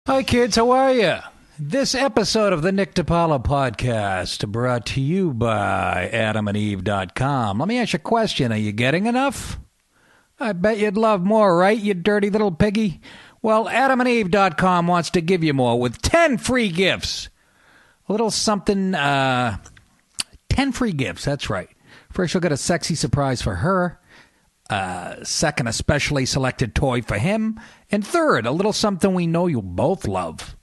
Hi, kids. How are you? This episode of the Nick DiPaolo podcast brought to you by AdamandEve.com. Let me ask you a question. Are you getting enough? I bet you'd love more, right, you dirty little piggy? Well, AdamandEve.com wants to give you more with 10 free gifts. A little something, 10 free gifts, that's right. First, you'll get a sexy surprise for her. Second, a specially selected toy for him. And third, a little something we know you'll both love.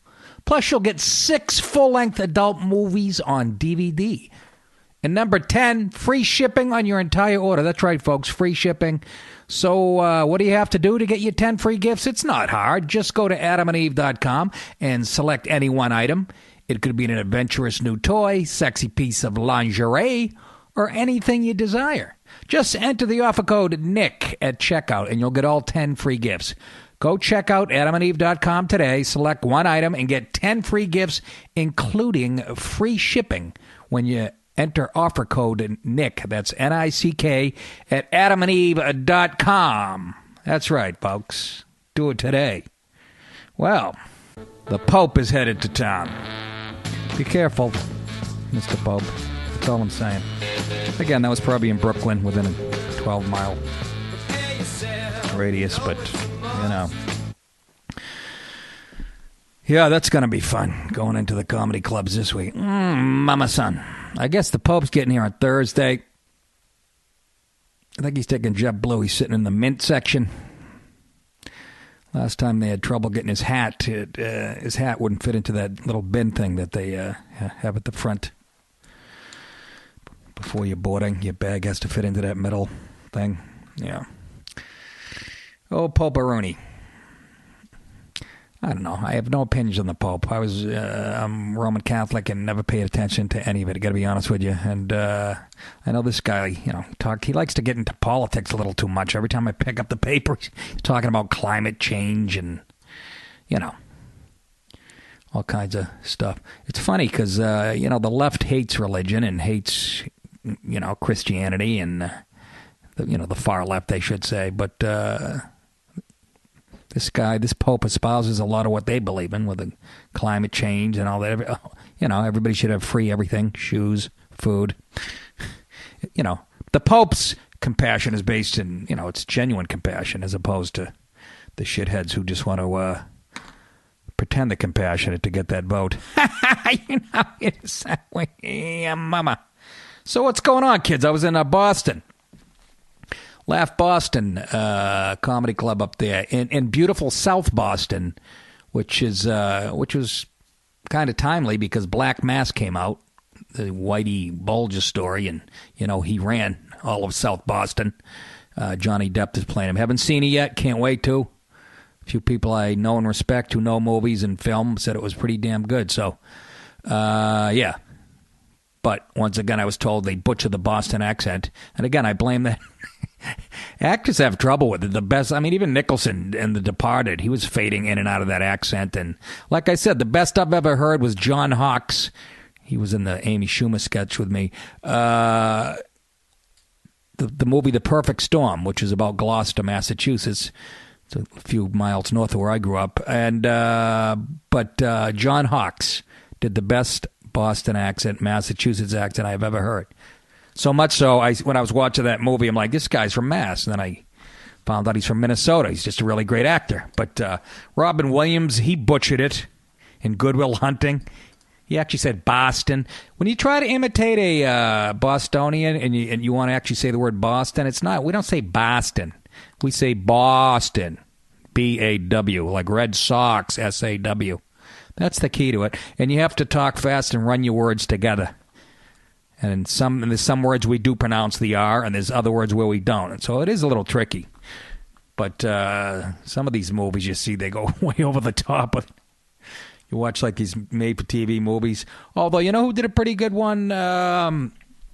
Plus, you'll get 6 full-length adult movies on DVD. And number 10, free shipping on your entire order. That's right, folks, free shipping. So what do you have to do to get your 10 free gifts? It's not hard. Just go to AdamandEve.com and select any one item. It could be an adventurous new toy, sexy piece of lingerie, or anything you desire. Just enter the offer code NICK at checkout, and you'll get all 10 free gifts. Go check out AdamandEve.com today, select one item, and get 10 free gifts, including free shipping when you enter offer code NICK. That's N-I-C-K at AdamandEve.com. That's right, folks. Do it today. Well, the Pope is headed to town. Be careful, Mr. Pope. That's all I'm saying. Again, that was probably in Brooklyn within a 12-mile radius, but, you know. Yeah, that's going to be fun, going into the comedy clubs this week. Mama son. I guess the Pope's getting here on Thursday. I think he's taking JetBlue. He's sitting in the mint section. Last time they had trouble getting his hat. His hat wouldn't fit into that little bin thing that they have at the front. Before you're boarding, your bag has to fit into that middle thing. Yeah. Oh, Pope-a-rooney. I don't know. I have no opinions on the Pope. I'm Roman Catholic and never paid attention to any of it, I got to be honest with you. And I know this guy, he likes to get into politics a little too much. Every time I pick up the paper, he's talking about climate change and, all kinds of stuff. It's funny because, the left hates religion and hates, Christianity and, the far left, they should say. But this Pope espouses a lot of what they believe in with the climate change and all that. Everybody should have free everything, shoes, food. The Pope's compassion is based in, it's genuine compassion as opposed to the shitheads who just want to pretend they're compassionate to get that vote. It's that way. Yeah, mama. So what's going on, kids? I was in Boston. Laugh Boston comedy club up there in beautiful South Boston, which was kind of timely because Black Mass came out, the Whitey Bulger story, and he ran all of South Boston. Johnny Depp is playing him. Haven't seen it yet. Can't wait to. A few people I know and respect who know movies and film said it was pretty damn good. So, yeah. But once again, I was told they butchered the Boston accent, and again, I blame that. Actors have trouble with it. Even Nicholson in The Departed, he was fading in and out of that accent. And like I said, the best I've ever heard was John Hawkes. He was in the Amy Schumer sketch with me. The movie The Perfect Storm, which is about Gloucester, Massachusetts. It's a few miles north of where I grew up. And but John Hawkes did the best Boston accent, Massachusetts accent I've ever heard. So much so, when I was watching that movie, I'm like, this guy's from Mass. And then I found out he's from Minnesota. He's just a really great actor. But Robin Williams, he butchered it in Good Will Hunting. He actually said Boston. When you try to imitate a Bostonian and you want to actually say the word Boston, it's not. We don't say Boston. We say Boston, B-A-W, like Red Sox, S-A-W. That's the key to it. And you have to talk fast and run your words together. And there's some words we do pronounce the R, and there's other words where we don't. And so it is a little tricky. But some of these movies you see, they go way over the top. You watch like these made-for-TV movies. Although, you know who did a pretty good one?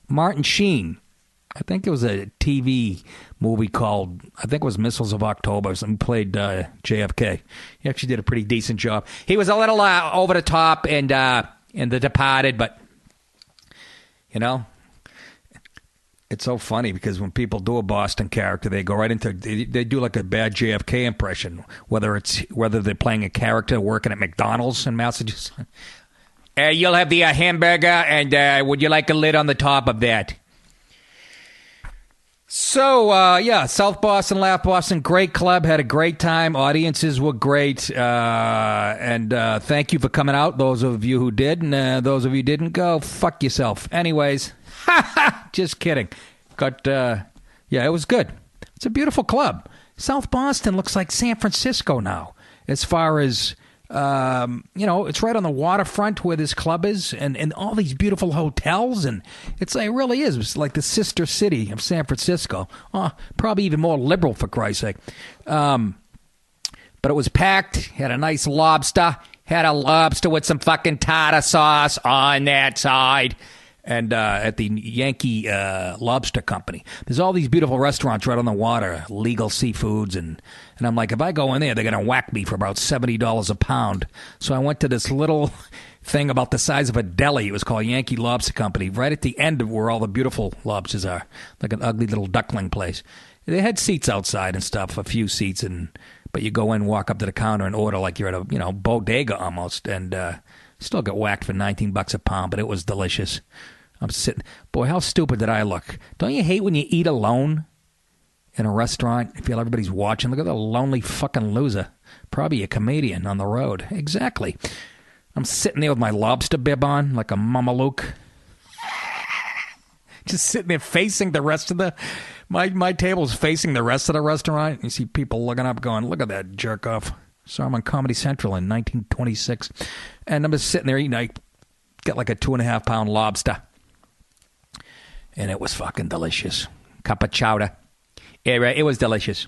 Martin Sheen. I think it was a TV movie called, I think it was Missiles of October. He played JFK. He actually did a pretty decent job. He was a little over the top in The Departed, but, you know, It's so funny because when people do a Boston character, they go right into they do like a bad JFK impression, whether they're playing a character working at McDonald's in Massachusetts. You'll have the hamburger, and would you like a lid on the top of that? So, South Boston, Laugh Boston, great club, had a great time. Audiences were great, and thank you for coming out, those of you who did, and those of you who didn't go, fuck yourself. Anyways, just kidding. It was good. It's a beautiful club. South Boston looks like San Francisco now, as far as... it's right on the waterfront where this club is, and all these beautiful hotels, and it really is. It's like the sister city of San Francisco. Probably even more liberal, for Christ's sake. But it was packed. Had a nice lobster. Had a lobster with some fucking tartar sauce on that side. And at the Yankee Lobster Company. There's all these beautiful restaurants right on the water, legal seafoods. And I'm like, if I go in there, they're going to whack me for about $70 a pound. So I went to this little thing about the size of a deli. It was called Yankee Lobster Company, right at the end of where all the beautiful lobsters are, like an ugly little duckling place. They had seats outside and stuff, a few seats, but you go in, walk up to the counter and order like you're at a bodega almost, and still got whacked for $19 a pound, but it was delicious. I'm sitting... Boy, how stupid did I look? Don't you hate when you eat alone in a restaurant? You feel everybody's watching. Look at the lonely fucking loser. Probably a comedian on the road. Exactly. I'm sitting there with my lobster bib on like a mameluke. Just sitting there facing the rest of the... My table's facing the rest of the restaurant. You see people looking up going, look at that jerk off. Saw him on Comedy Central in 1926. And I'm just sitting there eating. I got like a 2.5-pound lobster. And it was fucking delicious. Cup of chowder. It was delicious.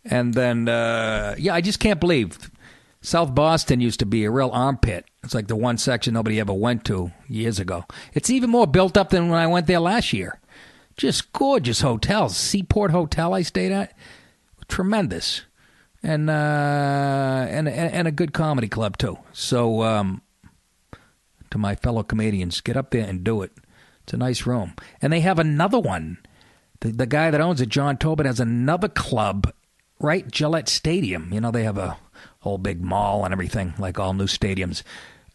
And then, I just can't believe. South Boston used to be a real armpit. It's like the one section nobody ever went to years ago. It's even more built up than when I went there last year. Just gorgeous hotels. Seaport Hotel I stayed at. Tremendous. And a good comedy club, too. So, to my fellow comedians, get up there and do it. It's a nice room. And they have another one. The guy that owns it, John Tobin, has another club, right? Gillette Stadium. They have a whole big mall and everything, like all new stadiums.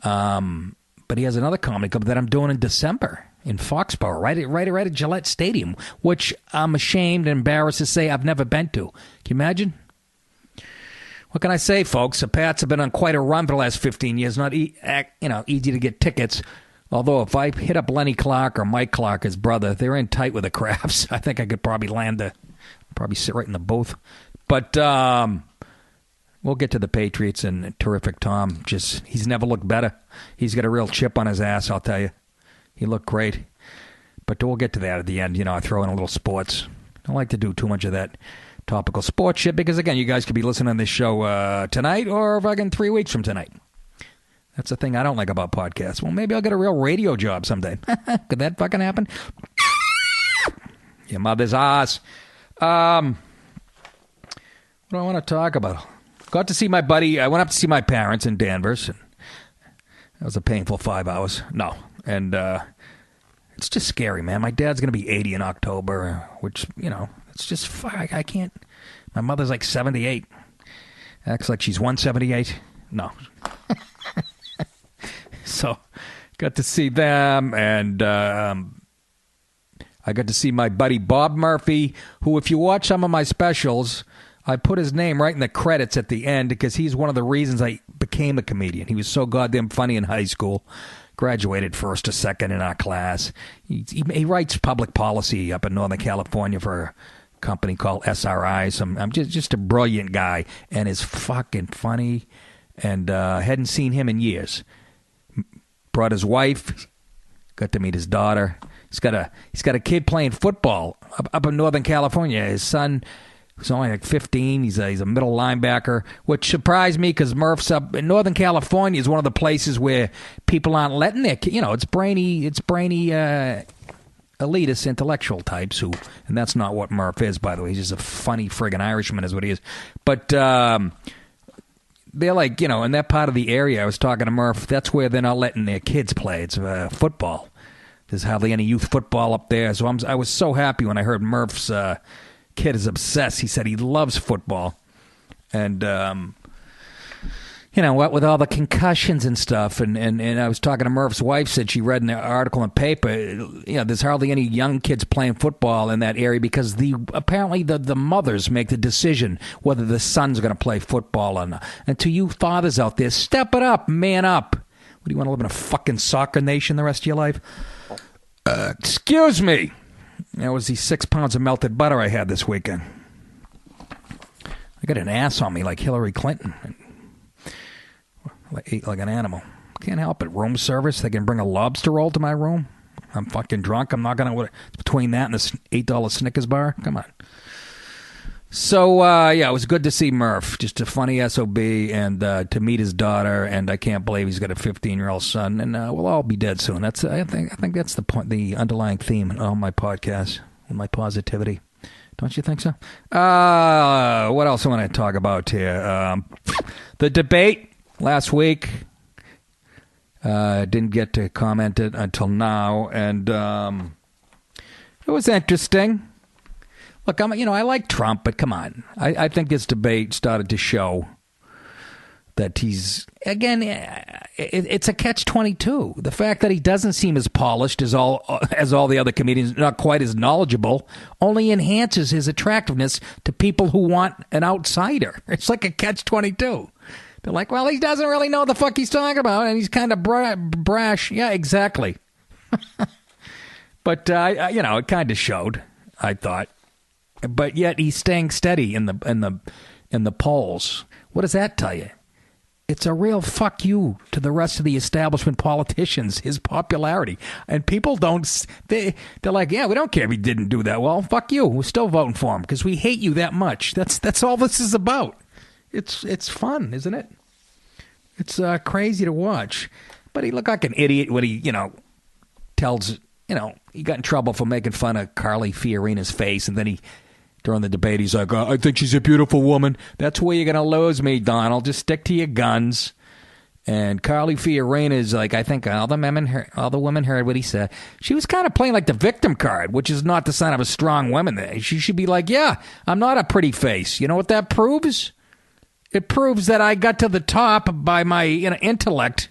But he has another comedy club that I'm doing in December in Foxborough, right at Gillette Stadium, which I'm ashamed and embarrassed to say I've never been to. Can you imagine? What can I say, folks? The Pats have been on quite a run for the last 15 years. Not easy to get tickets. Although if I hit up Lenny Clark or Mike Clark, his brother, they're in tight with the Crafts. I think I could probably probably sit right in the booth. But we'll get to the Patriots and terrific Tom. He's never looked better. He's got a real chip on his ass, I'll tell you. He looked great. But we'll get to that at the end. I throw in a little sports. I don't like to do too much of that topical sports shit because, again, you guys could be listening to this show tonight or fucking 3 weeks from tonight. That's the thing I don't like about podcasts. Well, maybe I'll get a real radio job someday. Could that fucking happen? Your mother's ass. What do I want to talk about? Got to see my buddy. I went up to see my parents in Danvers. And that was a painful 5 hours. No. And it's just scary, man. My dad's going to be 80 in October, which, it's just, I can't. My mother's like 78. Acts like she's 178. No. So, got to see them, and I got to see my buddy Bob Murphy, who, if you watch some of my specials, I put his name right in the credits at the end because he's one of the reasons I became a comedian. He was so goddamn funny in high school. Graduated first or second in our class. He writes public policy up in Northern California for a company called SRI. I'm just a brilliant guy, and is fucking funny, and hadn't seen him in years. Brought his wife, got to meet his daughter. He's got a kid playing football up in Northern California. His son was only like 15. He's a middle linebacker, which surprised me because Murph's up in Northern California is one of the places where people aren't letting their it's brainy elitist intellectual types and that's not what Murph is, by the way. He's just a funny friggin' Irishman is what he is. But they're like, in that part of the area I was talking to Murph, that's where they're not letting their kids play. It's football. There's hardly any youth football up there. So I was so happy when I heard Murph's kid is obsessed. He said he loves football. And, what with all the concussions and stuff. And I was talking to Murph's wife, said she read an article in the paper. There's hardly any young kids playing football in that area because apparently the mothers make the decision whether the son's going to play football or not. And to you fathers out there, step it up, man up. What, do you want to live in a fucking soccer nation the rest of your life? Excuse me. That was the 6 pounds of melted butter I had this weekend. I got an ass on me like Hillary Clinton. I ate like an animal. Can't help it. Room service. They can bring a lobster roll to my room. I'm fucking drunk. I'm not going to... It's between that and the $8 Snickers bar. Come on. So, it was good to see Murph. Just a funny SOB and to meet his daughter. And I can't believe he's got a 15-year-old son. And we'll all be dead soon. I think that's the point, the underlying theme in all my podcasts, with my positivity. Don't you think so? What else I want to talk about here? The debate last week. Didn't get to comment it until now. And it was interesting. Look, I like Trump, but come on. I think this debate started to show that he's, again, it's a catch-22. The fact that he doesn't seem as polished as all the other comedians, not quite as knowledgeable, only enhances his attractiveness to people who want an outsider. It's like a catch-22. They're like, well, he doesn't really know what the fuck he's talking about, and he's kind of brash. Yeah, exactly. But, it kind of showed, I thought. But yet he's staying steady in the polls. What does that tell you? It's a real fuck you to the rest of the establishment politicians, his popularity. And people they're like, yeah, we don't care if he didn't do that well. Fuck you. We're still voting for him because we hate you that much. That's all this is about. It's fun, isn't it? It's crazy to watch. But he looked like an idiot when he, tells, he got in trouble for making fun of Carly Fiorina's face. And then during the debate, he's like, I think she's a beautiful woman. That's where you're going to lose me, Donald. Just stick to your guns. And Carly Fiorina is like, I think all the women heard what he said. She was kind of playing like the victim card, which is not the sign of a strong woman there. She should be like, yeah, I'm not a pretty face. You know what that proves? It proves that I got to the top by my intellect.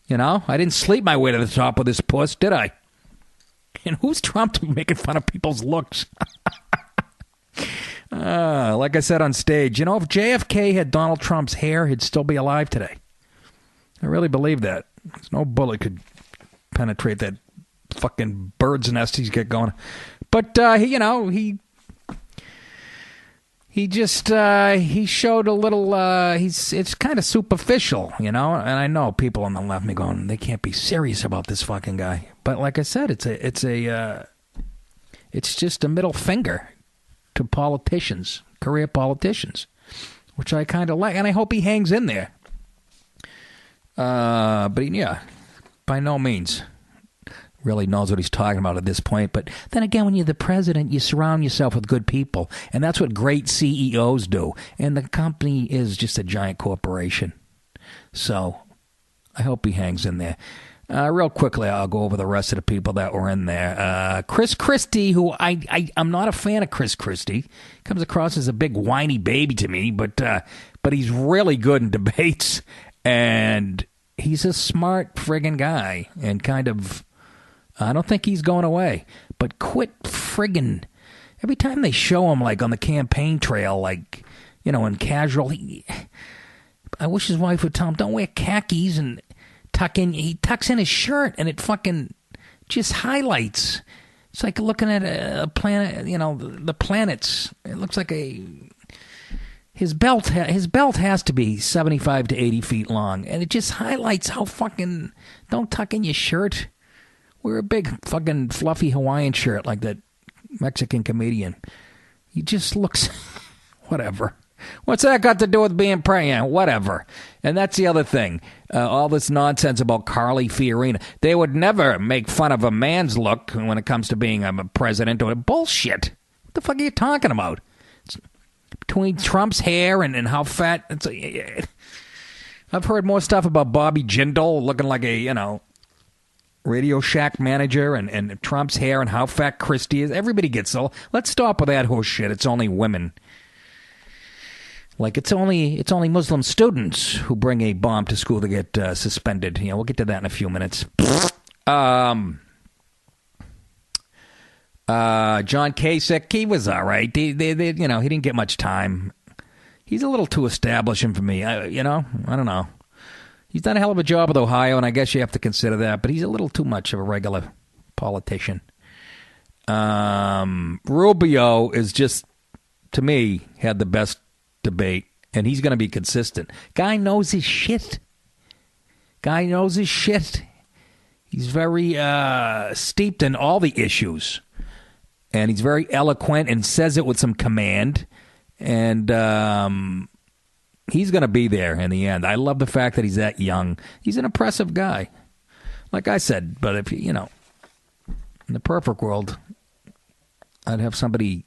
I didn't sleep my way to the top with this puss, did I? And who's Trump to be making fun of people's looks? Like I said on stage, if JFK had Donald Trump's hair, he'd still be alive today. I really believe that. There's no bullet could penetrate that fucking bird's nest he's got going. But, he showed a little, it's kind of superficial, and I know people on the left me going, they can't be serious about this fucking guy. But like I said, it's just a middle finger to politicians, career politicians, which I kind of like, and I hope he hangs in there. But by no means really knows what he's talking about at this point. But then again, when you're the president, you surround yourself with good people. And that's what great CEOs do. And the company is just a giant corporation. So I hope he hangs in there. Real quickly, I'll go over the rest of the people that were in there. Chris Christie, who I'm not a fan of Chris Christie. Comes across as a big whiny baby to me, but he's really good in debates. And he's a smart friggin' guy. And kind of, I don't think he's going away. But quit friggin'. Every time they show him, like, on the campaign trail, like, in casual, I wish his wife would tell him, don't wear khakis and he tucks in his shirt, and it fucking just highlights. It's like looking at a planet, the planets. It looks like his belt has to be 75 to 80 feet long, and it just highlights how fucking, don't tuck in your shirt. Wear a big fucking fluffy Hawaiian shirt like that Mexican comedian. He just looks, whatever. What's that got to do with being pregnant? Whatever. And that's the other thing. All this nonsense about Carly Fiorina. They would never make fun of a man's look when it comes to being a president or bullshit. What the fuck are you talking about? It's between Trump's hair and how fat. I've heard more stuff about Bobby Jindal looking like a, Radio Shack manager and Trump's hair and how fat Christie is. Everybody gets so. Let's stop with that horse shit. It's only women. Like it's only Muslim students who bring a bomb to school to get suspended. We'll get to that in a few minutes. John Kasich, he was all right. He didn't get much time. He's a little too establishing for me. I don't know. He's done a hell of a job with Ohio, and I guess you have to consider that, but he's a little too much of a regular politician. Rubio is just, to me, had the best debate, and he's going to be consistent. Guy knows his shit. He's very steeped in all the issues, and he's very eloquent and says it with some command, and he's going to be there in the end. I love the fact that he's that young. He's an impressive guy. Like I said, but if in the perfect world, I'd have somebody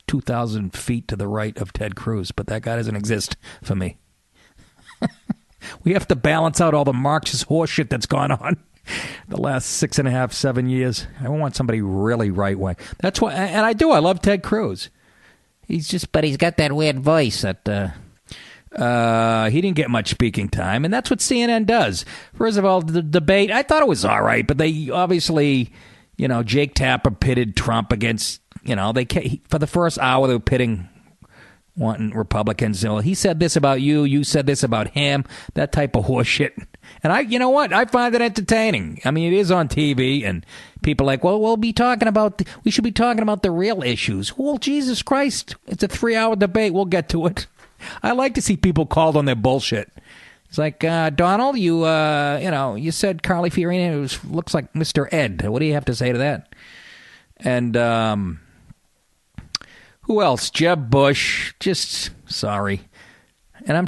2,000 feet to the right of Ted Cruz, but that guy doesn't exist for me. We have to balance out all the Marxist horseshit that's gone on the last 6.5, 7 years. I want somebody really right-wing. That's why, and I do. I love Ted Cruz. But he's got that weird voice that... he didn't get much speaking time, and that's what CNN does. First of all, the debate, I thought it was all right, but they obviously, Jake Tapper pitted Trump against, for the first hour they were pitting wanting Republicans. He said this about you, you said this about him, that type of horseshit. And you know what? I find it entertaining. I mean, it is on TV, and people are like, well, we should be talking about the real issues. Well, Jesus Christ, it's a 3-hour debate. We'll get to it. I like to see people called on their bullshit. It's like, Donald, you said Carly Fiorina looks like Mr. Ed. What do you have to say to that? And who else? Jeb Bush. Just sorry. And I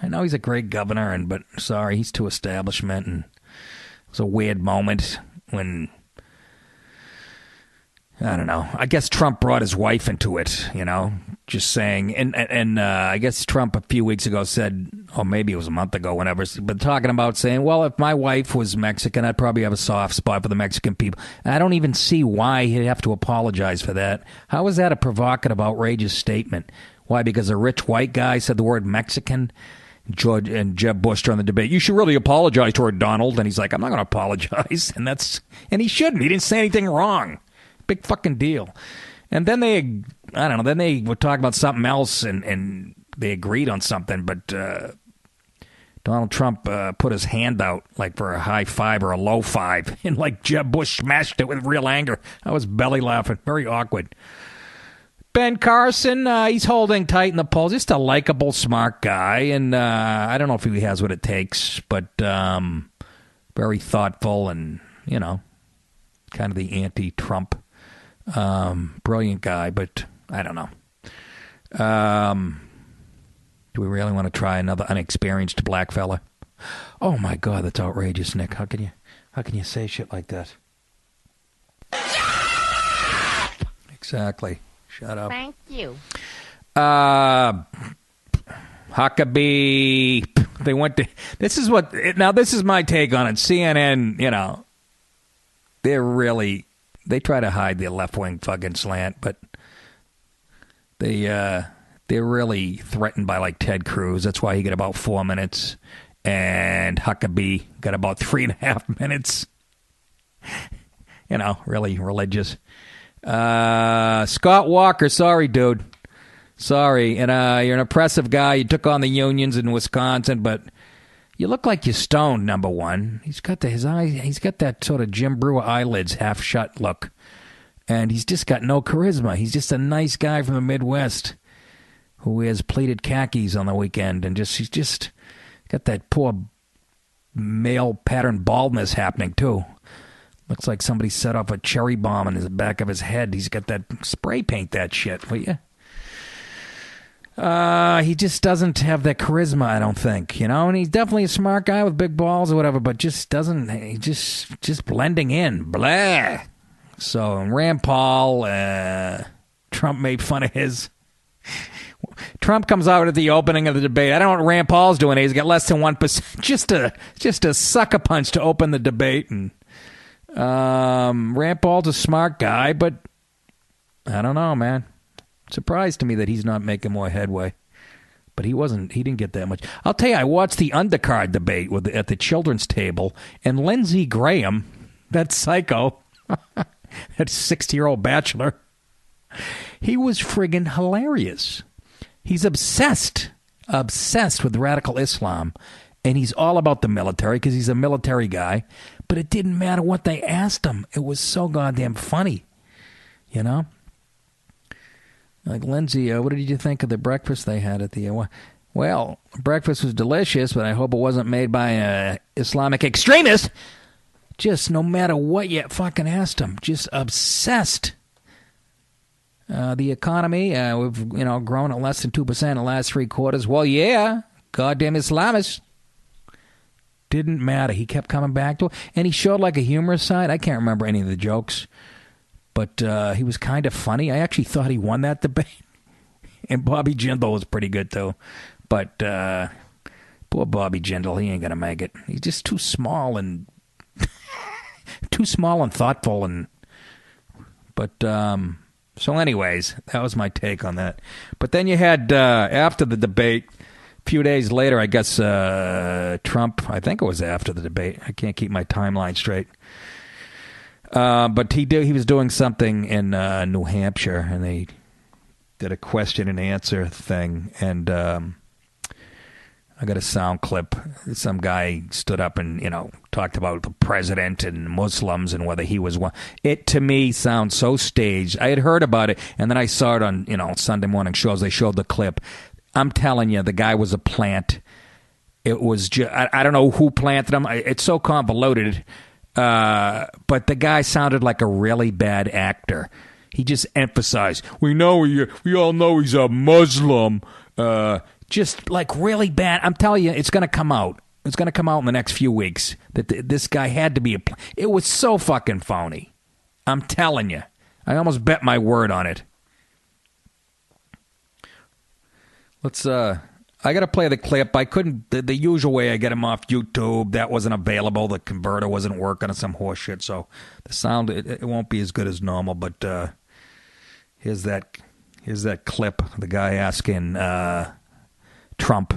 know he's a great governor, but sorry, he's too establishment. And it was a weird moment when. I don't know. I guess Trump brought his wife into it, just saying. And I guess Trump a few weeks ago said, or maybe it was a month ago, whenever, but talking about saying, well, if my wife was Mexican, I'd probably have a soft spot for the Mexican people. And I don't even see why he'd have to apologize for that. How is that a provocative, outrageous statement? Why? Because a rich white guy said the word Mexican? George and Jeb Bush during the debate, you should really apologize toward Donald. And he's like, I'm not going to apologize. And he shouldn't. He didn't say anything wrong. Big fucking deal. And then they were talking about something else and they agreed on something, but Donald Trump put his hand out like for a high five or a low five, and like Jeb Bush smashed it with real anger. I was belly laughing. Very awkward. Ben Carson, he's holding tight in the polls. Just a likable, smart guy, and I don't know if he has what it takes, but very thoughtful and, kind of the anti-Trump. Brilliant guy, but I don't know. Do we really want to try another unexperienced black fella? Oh my God, that's outrageous, Nick. How can you say shit like that? Exactly. Shut up. Thank you. Huckabee. They went to. This is my take on it. CNN, they try to hide their left-wing fucking slant, but they're really threatened by like Ted Cruz. That's why he got about 4 minutes, and Huckabee got about 3.5 minutes. Really religious. Scott Walker, sorry, dude. Sorry. And you're an oppressive guy. You took on the unions in Wisconsin, but you look like you're stoned, number one. He's got his eyes. He's got that sort of Jim Brewer eyelids half shut look. And he's just got no charisma. He's just a nice guy from the Midwest who wears pleated khakis on the weekend. And he's just got that poor male pattern baldness happening, too. Looks like somebody set off a cherry bomb in the back of his head. He's got that spray paint that shit, will you? He just doesn't have that charisma, I don't think, and he's definitely a smart guy with big balls or whatever, but just blending in. Blah. So Rand Paul, Trump made fun of his Trump comes out at the opening of the debate. I don't know what Rand Paul's doing. He's got less than 1%. Just a sucker punch to open the debate. And Rand Paul's a smart guy, but I don't know, man. Surprised to me that he's not making more headway. But he didn't get that much. I'll tell you, I watched the undercard debate at the children's table, and Lindsey Graham, that psycho, that 60-year-old bachelor, he was friggin' hilarious. He's obsessed with radical Islam, and he's all about the military because he's a military guy. But it didn't matter what they asked him. It was so goddamn funny, you know? Like, Lindsay, what did you think of the breakfast they had at the... Well, breakfast was delicious, but I hope it wasn't made by an Islamic extremist. Just no matter what you fucking asked him, just obsessed. The economy, we've grown at less than 2% in the last 3 quarters. Well, yeah, goddamn Islamists. Didn't matter. He kept coming back to it, and he showed like a humorous side. I can't remember any of the jokes, but he was kind of funny. I actually thought he won that debate, and Bobby Jindal was pretty good too. But poor Bobby Jindal, he ain't gonna make it. He's just too small and thoughtful, but. So anyways, that was my take on that. But then you had, after the debate, a few days later, I guess Trump, I think it was after the debate. I can't keep my timeline straight. But he was doing something in New Hampshire, and they did a question and answer thing. And I got a sound clip. Some guy stood up and, talked about the president and Muslims and whether he was one. It, to me, sounds so staged. I had heard about it, and then I saw it on, Sunday morning shows. They showed the clip. I'm telling you, the guy was a plant. It was just, I don't know who planted him. It's so convoluted. But the guy sounded like a really bad actor. He just emphasized, we all know he's a Muslim. Just like really bad. I'm telling you, it's going to come out. It's going to come out in the next few weeks that this guy had to be it was so fucking phony. I'm telling you. I almost bet my word on it. Let's, I got to play the clip. I couldn't, the usual way I get him off YouTube, that wasn't available. The converter wasn't working or some horse shit. So the sound, it won't be as good as normal, but here's that clip. The guy asking, Trump.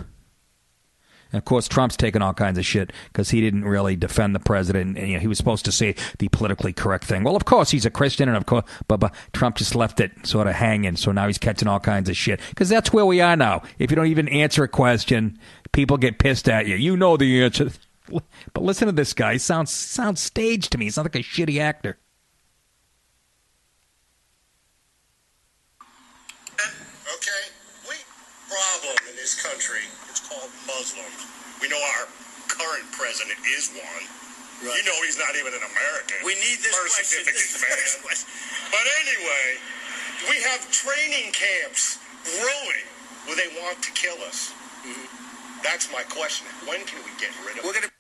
And of course, Trump's taking all kinds of shit because he didn't really defend the president. And he was supposed to say the politically correct thing. Well, of course, he's a Christian, and of course, but Trump just left it sort of hanging. So now he's catching all kinds of shit because that's where we are now. If you don't even answer a question, people get pissed at you. You know the answer. But listen to this guy. He sounds staged to me. He sounds like a shitty actor. Problem in this country. It's called Muslims. We know our current president is one. Right. You know he's not even an American. We need this birth certificates, man. But anyway, we have training camps growing where they want to kill us. Mm-hmm. That's my question. When can we get rid of it?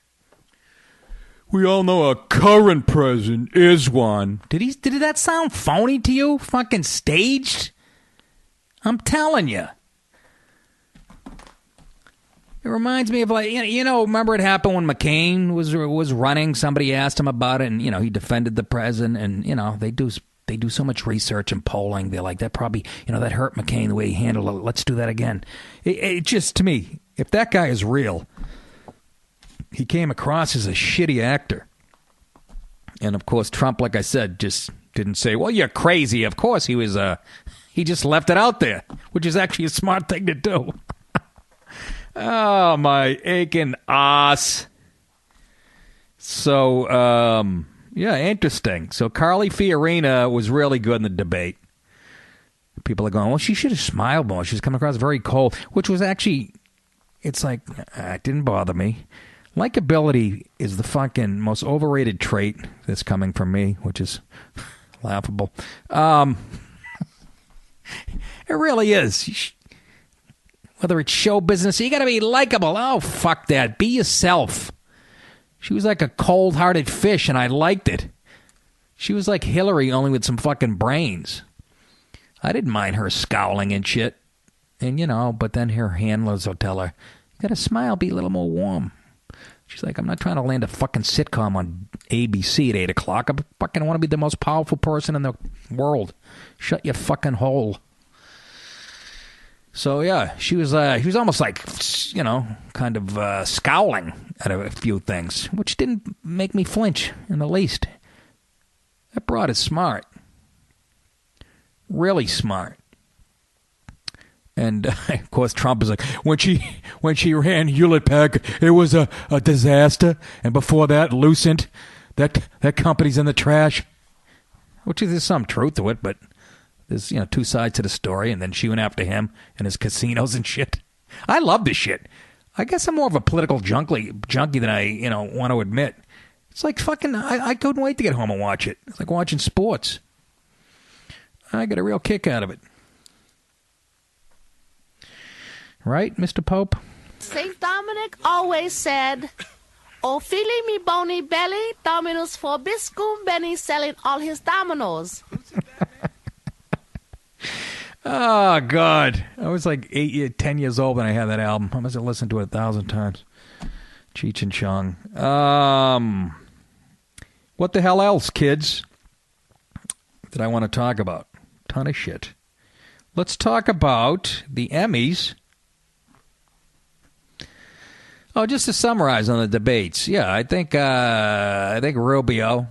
We all know our current president is one. Did that sound phony to you? Fucking staged? I'm telling you. It reminds me of remember it happened when McCain was running. Somebody asked him about it, and he defended the president. And they do so much research and polling. They're like, that probably that hurt McCain the way he handled it. Let's do that again. It just, to me, if that guy is real, he came across as a shitty actor. And of course, Trump, like I said, just didn't say, "Well, you're crazy." Of course, he was. He just left it out there, which is actually a smart thing to do. Oh, my aching ass. So, yeah, interesting. So Carly Fiorina was really good in the debate. People are going, well, she should have smiled more. She's coming across very cold, which was actually, it's like, it didn't bother me. Likability is the fucking most overrated trait that's coming from me, which is laughable. It really is. Whether it's show business, you got to be likable. Oh, fuck that. Be yourself. She was like a cold-hearted fish, and I liked it. She was like Hillary, only with some fucking brains. I didn't mind her scowling and shit. And, but then her handlers will tell her, you got to smile, be a little more warm. She's like, I'm not trying to land a fucking sitcom on ABC at 8 o'clock. I fucking want to be the most powerful person in the world. Shut your fucking hole. So, yeah, she was almost like, kind of scowling at a few things, which didn't make me flinch in the least. That broad is smart. Really smart. And, of course, Trump is like, when she ran Hewlett-Packard, it was a disaster. And before that, Lucent, that company's in the trash. Which there's some truth to it, but there's, two sides to the story. And then she went after him and his casinos and shit. I love this shit. I guess I'm more of a political junkie than I, want to admit. It's like fucking, I couldn't wait to get home and watch it. It's like watching sports. I get a real kick out of it. Right, Mr. Pope? St. Dominic always said, "O fili mi boni belly, Dominus vobiscum beni," selling all his dominoes. Oh, God. I was like 10 years old when I had that album. I must have listened to it 1,000 times. Cheech and Chong. What the hell else, kids, that I want to talk about? Ton of shit. Let's talk about the Emmys. Oh, just to summarize on the debates. Yeah, I think Rubio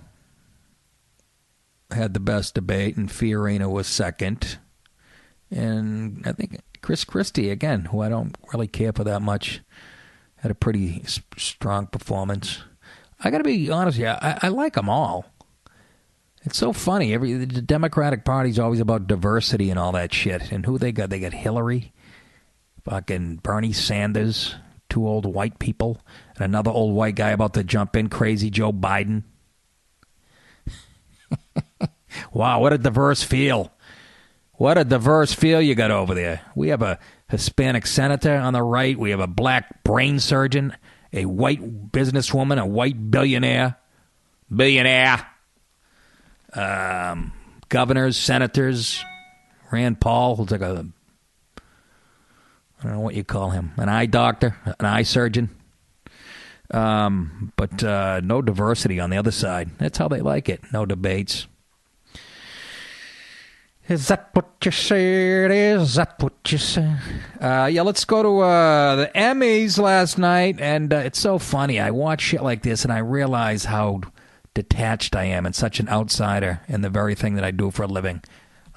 had the best debate, and Fiorina was second. And I think Chris Christie, again, who I don't really care for that much, had a pretty strong performance. I got to be honest with you, I like them all. It's so funny. The Democratic Party's always about diversity and all that shit. And who they got? They got Hillary, fucking Bernie Sanders, 2 old white people, and another old white guy about to jump in, crazy Joe Biden. Wow, what a diverse field. What a diverse field you got over there. We have a Hispanic senator on the right. We have a black brain surgeon, a white businesswoman, a white billionaire. Governors, senators, Rand Paul, who's like I don't know what you call him, an eye doctor, an eye surgeon. But no diversity on the other side. That's how they like it. No debates. Is that what you say it is? Is that what you say? Yeah, let's go to the Emmys last night. And it's so funny. I watch shit like this and I realize how detached I am and such an outsider in the very thing that I do for a living.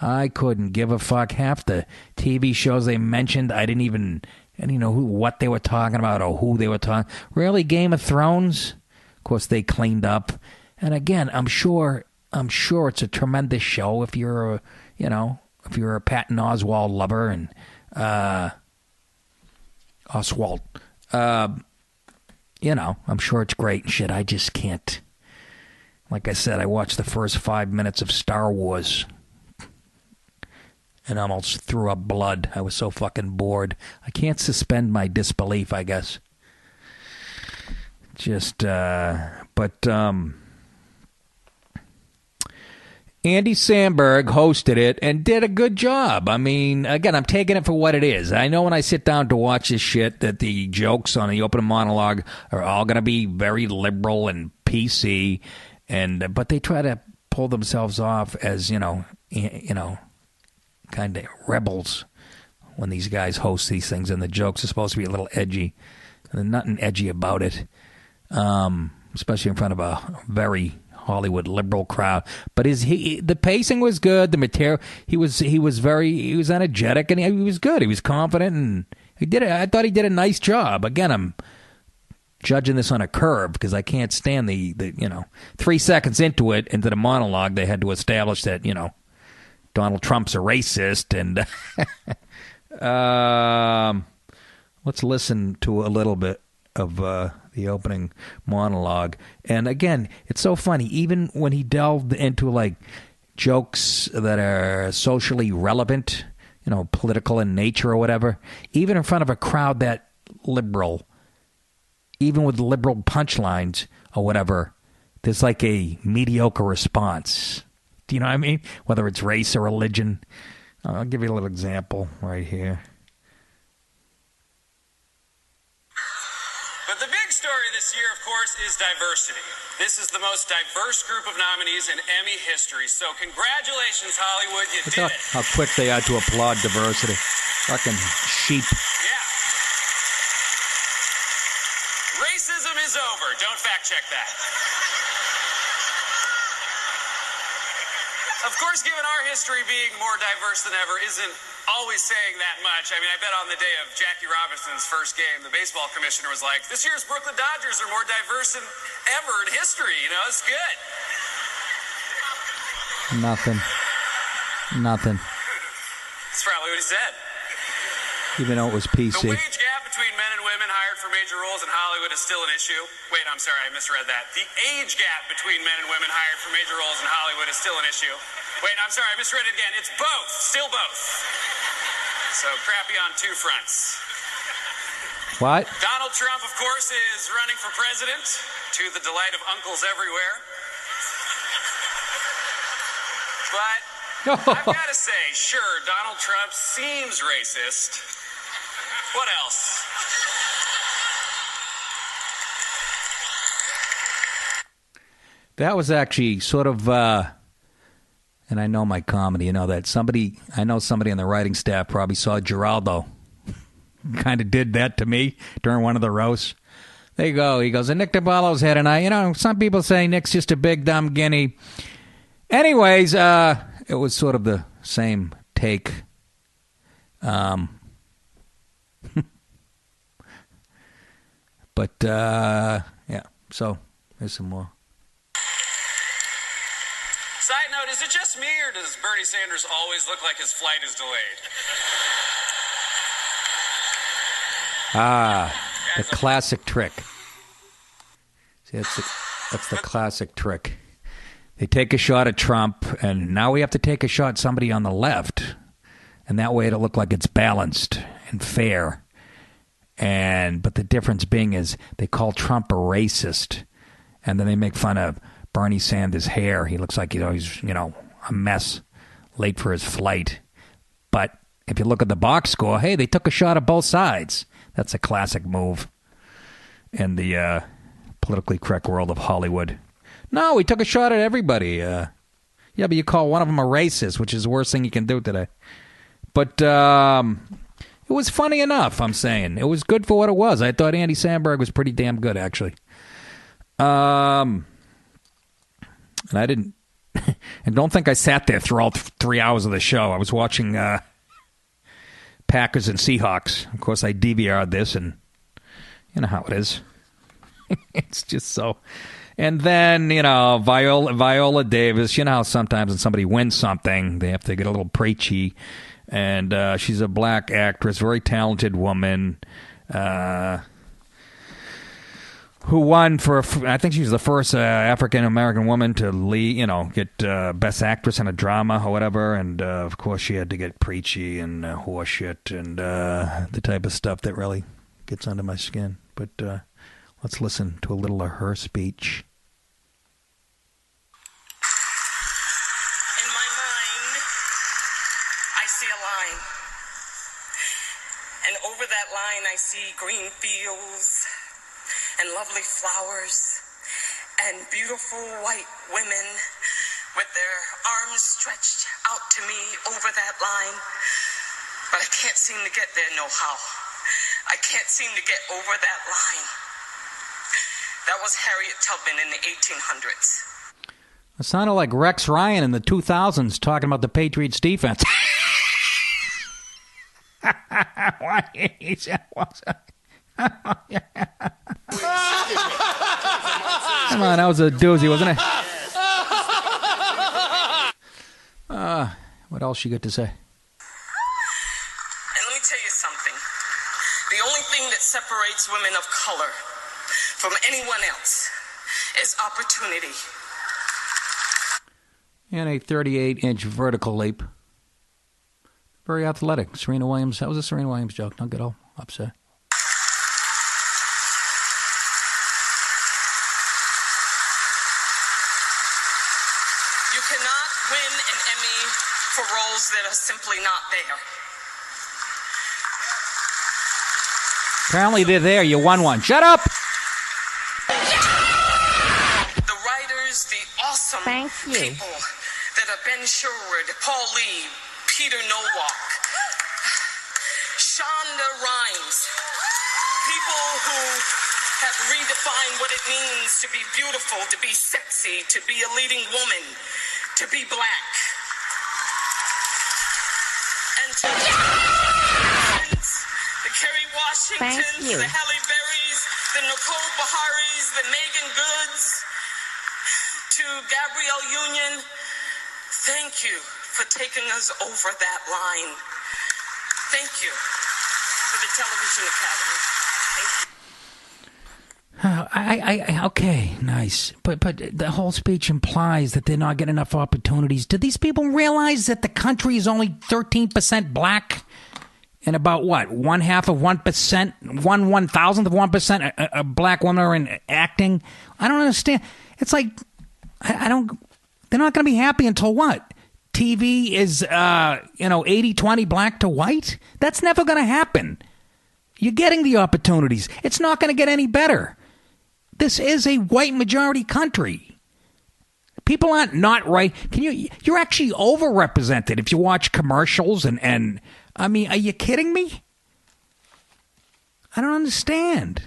I couldn't give a fuck. Half the TV shows they mentioned, I didn't even know what they were talking about or who they were talking. Really, Game of Thrones? Of course, they cleaned up. And again, I'm sure it's a tremendous show if you're a Patton Oswalt lover and Oswald. I'm sure it's great and shit. I just can't. Like I said, I watched the first 5 minutes of Star Wars and almost threw up blood. I was so fucking bored. I can't suspend my disbelief, I guess. Andy Samberg hosted it and did a good job. I mean, again, I'm taking it for what it is. I know when I sit down to watch this shit that the jokes on the opening monologue are all going to be very liberal and PC, but they try to pull themselves off as, kind of rebels when these guys host these things, and the jokes are supposed to be a little edgy. And there's nothing edgy about it, especially in front of a very Hollywood liberal crowd. But the pacing was good. The material, he was energetic, and he was good. He was confident, and he did it. I thought he did a nice job. Again, I'm judging this on a curve because I can't stand the 3 seconds into the monologue, they had to establish that, Donald Trump's a racist, and let's listen to a little bit of the opening monologue. And again, it's so funny. Even when he delved into like jokes that are socially relevant, political in nature or whatever, even in front of a crowd that liberal, even with liberal punchlines or whatever, there's like a mediocre response. Do you know what I mean? Whether it's race or religion. I'll give you a little example right here. The big story this year, of course, is diversity. This is the most diverse group of nominees in Emmy history. So congratulations, Hollywood. You did it. How quick they are to applaud diversity. Fucking sheep. Yeah. Racism is over. Don't fact check that. Of course, given our history being more diverse than ever isn't always saying that much. I mean, I bet on the day of Jackie Robinson's first game, the baseball commissioner was like, this year's Brooklyn Dodgers are more diverse than ever in history. You know, it's good. Nothing. That's probably what he said. Even though it was PC. The wage gap between men and women hired for major roles in Hollywood is still an issue. Wait, I'm sorry, I misread that. The age gap between men and women hired for major roles in Hollywood is still an issue. Wait, I'm sorry, I misread it again. It's both. Still both. So crappy on two fronts. What? Donald Trump, of course, is running for president to the delight of uncles everywhere. But I've got to say, sure, Donald Trump seems racist. What else? That was actually sort of, and I know my comedy, you know that I know somebody on the writing staff probably saw Geraldo. Kind of did that to me during one of the roasts. There you go. He goes, and Nick DiPaolo's head and some people say Nick's just a big dumb guinea. Anyways, it was sort of the same take. But, yeah, so there's some more. Side note, is it just me or does Bernie Sanders always look like his flight is delayed? The classic trick. See, that's the classic trick. They take a shot at Trump, and now we have to take a shot at somebody on the left. And that way it'll look like it's balanced and fair. But the difference being is they call Trump a racist, and then they make fun of Bernie Sanders' hair. He looks like he's a mess, late for his flight. But if you look at the box score, hey, they took a shot at both sides. That's a classic move in the politically correct world of Hollywood. No, we took a shot at everybody. Yeah, but you call one of them a racist, which is the worst thing you can do today. But it was funny enough, I'm saying. It was good for what it was. I thought Andy Samberg was pretty damn good, actually. And I didn't... and don't think I sat there through all 3 hours of the show. I was watching Packers and Seahawks. Of course, I DVR'd this, and you know how it is. It's just so... And then, Viola Davis, you know how sometimes when somebody wins something, they have to get a little preachy. And she's a black actress, very talented woman, who won I think she was the first African-American woman to get Best Actress in a Drama or whatever. And, of course, she had to get preachy and horseshit and the type of stuff that really gets under my skin. But let's listen to a little of her speech. In my mind, I see a line. And over that line, I see green fields and lovely flowers and beautiful white women with their arms stretched out to me over that line. But I can't seem to get there no how. I can't seem to get over that line. That was Harriet Tubman in the 1800s. It sounded like Rex Ryan in the 2000s talking about the Patriots defense. Come on, that was a doozy, wasn't it? What else you got to say? And let me tell you something. The only thing that separates women of color from anyone else is opportunity. And a 38-inch vertical leap. Very athletic. Serena Williams. That was a Serena Williams joke. Don't get all upset. You cannot win an Emmy for roles that are simply not there. Apparently they're there. You won one. Shut up! Thank you. People that are Ben Sherwood, Paul Lee, Peter Nowak, Shonda Rhimes. People who have redefined what it means to be beautiful, to be sexy, to be a leading woman, to be black. And to the Kerry Washingtons, the Halle Berrys, the Nicole Beharies, the Megan Goods, to Gabrielle Union, thank you for taking us over that line. Thank you for the Television Academy. Thank you. Okay, nice. But the whole speech implies that they're not getting enough opportunities. Do these people realize that the country is only 13% black? And about what? 1/2 of 1%? 1/1000th of 1% of black women are in acting? I don't understand. It's like, I don't, they're not going to be happy until what? TV is, 80-20 black to white? That's never going to happen. You're getting the opportunities. It's not going to get any better. This is a white majority country. People aren't not right. You're actually overrepresented if you watch commercials and I mean, are you kidding me? I don't understand.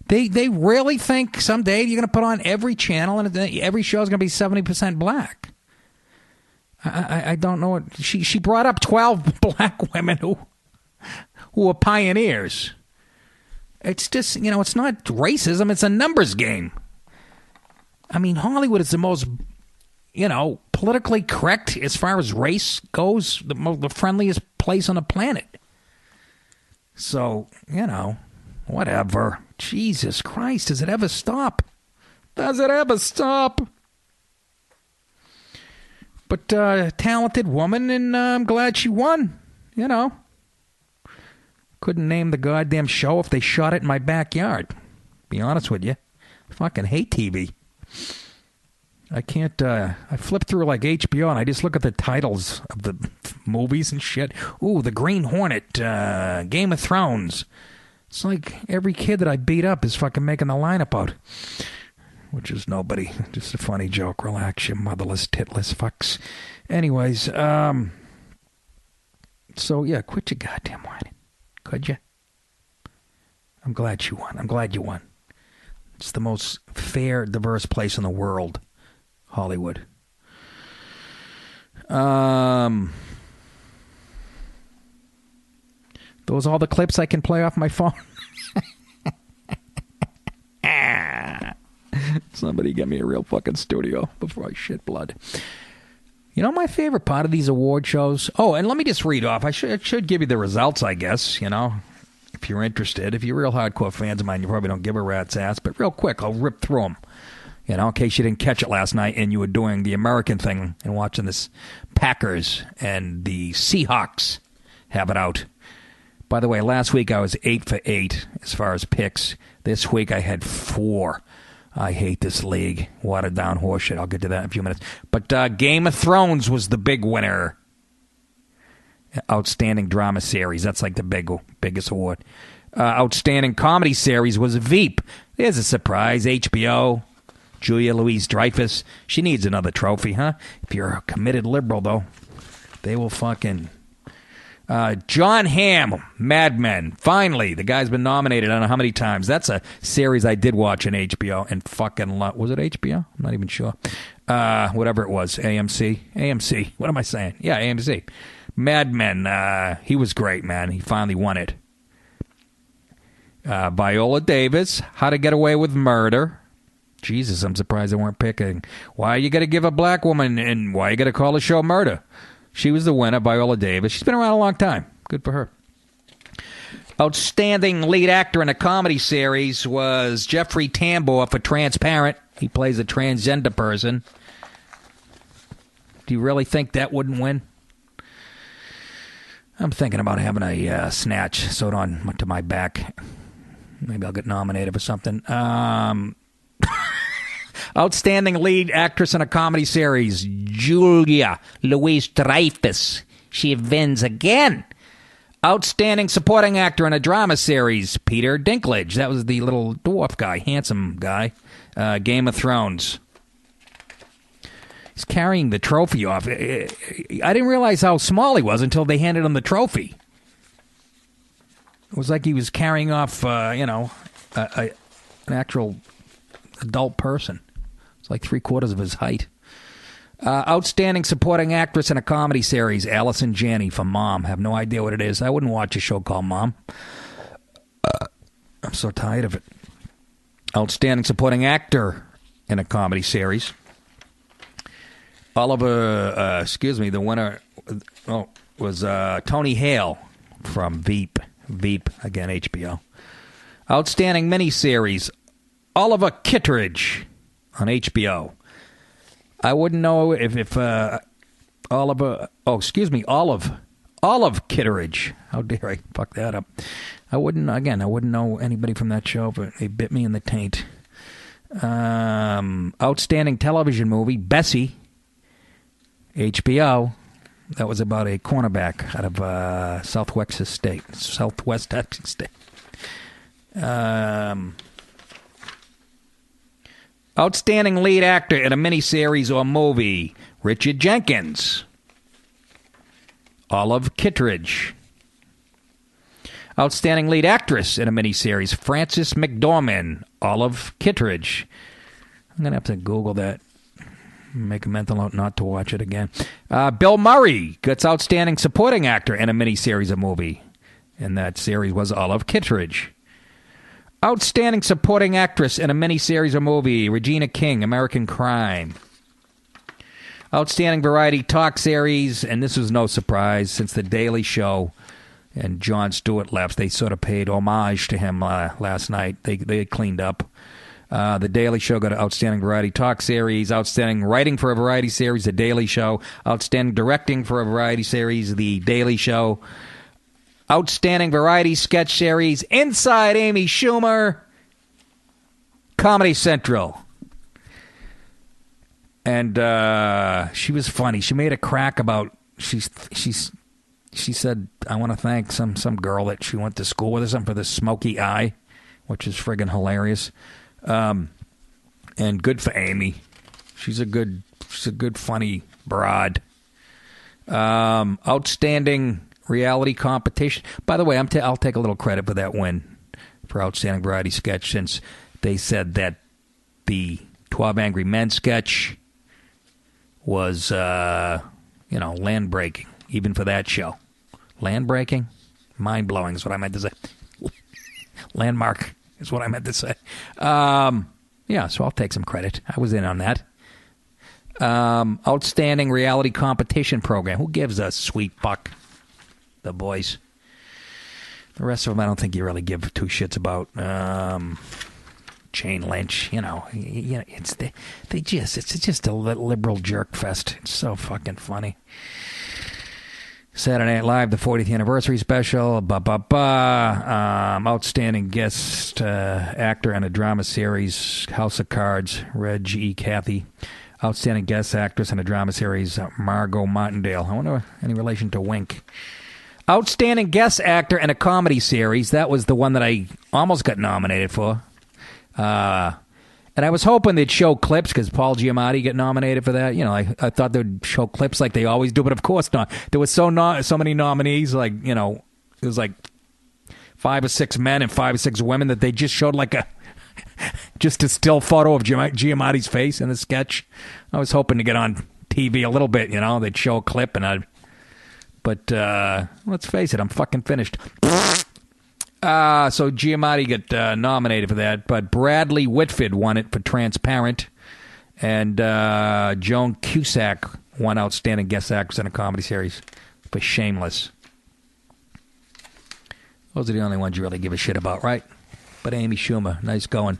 They really think someday you're going to put on every channel and every show is going to be 70% black. I don't know what she brought up 12 black women who were pioneers. It's just, it's not racism. It's a numbers game. I mean, Hollywood is the most, politically correct as far as race goes, the friendliest place on the planet. So, whatever. Jesus Christ, does it ever stop? Does it ever stop? But talented woman, and I'm glad she won, Couldn't name the goddamn show if they shot it in my backyard. Be honest with you. I fucking hate TV. I can't, I flip through like HBO and I just look at the titles of the movies and shit. Ooh, The Green Hornet, Game of Thrones. It's like every kid that I beat up is fucking making the lineup out. Which is nobody. Just a funny joke. Relax, you motherless, titless fucks. Anyways, so yeah, quit your goddamn whining. Could you? I'm glad you won. I'm glad you won. It's the most fair, diverse place in the world. Hollywood. Those all the clips I can play off my phone? Somebody get me a real fucking studio before I shit blood. My favorite part of these award shows... Oh, and let me just read off. I should give you the results, I guess, if you're interested. If you're real hardcore fans of mine, you probably don't give a rat's ass. But real quick, I'll rip through them. In case you didn't catch it last night and you were doing the American thing and watching this Packers and the Seahawks have it out. By the way, last week I was 8 for 8 as far as picks. This week I had 4. I hate this league. Watered down horseshit. I'll get to that in a few minutes. But Game of Thrones was the big winner. Outstanding drama series. That's like the biggest award. Outstanding comedy series was Veep. There's a surprise. HBO. Julia Louis-Dreyfus. She needs another trophy, huh? If you're a committed liberal, though, they will fucking... John Hamm, Mad Men. Finally, the guy's been nominated. I don't know how many times. That's a series I did watch on HBO and fucking was it HBO? I'm not even sure. Whatever it was. AMC. What am I saying? Yeah, AMC. Mad Men. He was great, man. He finally won it. Viola Davis, How to Get Away with Murder. Jesus, I'm surprised they weren't picking. Why you got to give a black woman and why you got to call the show Murder? She was the winner, Viola Davis. She's been around a long time. Good for her. Outstanding lead actor in a comedy series was Jeffrey Tambor for Transparent. He plays a transgender person. Do you really think that wouldn't win? I'm thinking about having a snatch sewed on to my back. Maybe I'll get nominated for something. Outstanding lead actress in a comedy series, Julia Louis-Dreyfus. She wins again. Outstanding supporting actor in a drama series, Peter Dinklage. That was the little dwarf guy, handsome guy. Game of Thrones. He's carrying the trophy off. I didn't realize how small he was until they handed him the trophy. It was like he was carrying off, an actual adult person. It's like 3/4 of his height. Outstanding supporting actress in a comedy series, Allison Janney from Mom. Have no idea what it is. I wouldn't watch a show called Mom. I'm so tired of it. Outstanding supporting actor in a comedy series. The winner was Tony Hale from Veep. Veep, again, HBO. Outstanding miniseries, Oliver Kittredge on HBO. I wouldn't know if Olive Kitteridge. How dare I fuck that up? I wouldn't know anybody from that show, but they bit me in the taint. Outstanding television movie, Bessie, HBO. That was about a cornerback out of Southwest Texas State. Outstanding lead actor in a miniseries or movie, Richard Jenkins. Olive Kittredge. Outstanding lead actress in a miniseries, Frances McDormand. Olive Kittredge. I'm going to have to Google that. Make a mental note not to watch it again. Bill Murray gets outstanding supporting actor in a miniseries or movie. And that series was Olive Kittredge. Outstanding supporting actress in a miniseries or movie, Regina King, American Crime. Outstanding variety talk series, and this was no surprise, since The Daily Show and Jon Stewart left, they sort of paid homage to him last night. They cleaned up. The Daily Show got an outstanding variety talk series, outstanding writing for a variety series, The Daily Show, outstanding directing for a variety series, The Daily Show. Outstanding variety sketch series, Inside Amy Schumer, Comedy Central. And she was funny. She made a crack about, she said, I want to thank some girl that she went to school with or something for the smoky eye, which is friggin' hilarious. And good for Amy. She's a good funny broad. Outstanding reality competition. By the way, I'll take a little credit for that win for outstanding variety sketch, since they said that the 12 Angry Men sketch was, land breaking, even for that show. Land breaking, mind blowing is what I meant to say. Landmark is what I meant to say. So I'll take some credit. I was in on that. Outstanding reality competition program. Who gives a sweet fuck? The Boys. The rest of them, I don't think you really give two shits about. Jane Lynch, it's just a liberal jerk fest. It's so fucking funny. Saturday Night Live, the 40th anniversary special. Outstanding guest actor in a drama series, House of Cards, Reg E. Cathy. Outstanding guest actress in a drama series, Margot Martindale. I wonder any relation to Wink. Outstanding guest actor in a comedy series. That was the one that I almost got nominated for. And I was hoping they'd show clips because Paul Giamatti got nominated for that. I thought they'd show clips like they always do, but of course not. There was so many nominees, it was like 5 or 6 men and 5 or 6 women that they just showed just a still photo of Giamatti's face in the sketch. I was hoping to get on TV a little bit, they'd show a clip But let's face it, I'm fucking finished. So Giamatti got nominated for that, but Bradley Whitford won it for Transparent, and Joan Cusack won Outstanding Guest Actress in a Comedy Series for Shameless. Those are the only ones you really give a shit about, right? But Amy Schumer, nice going.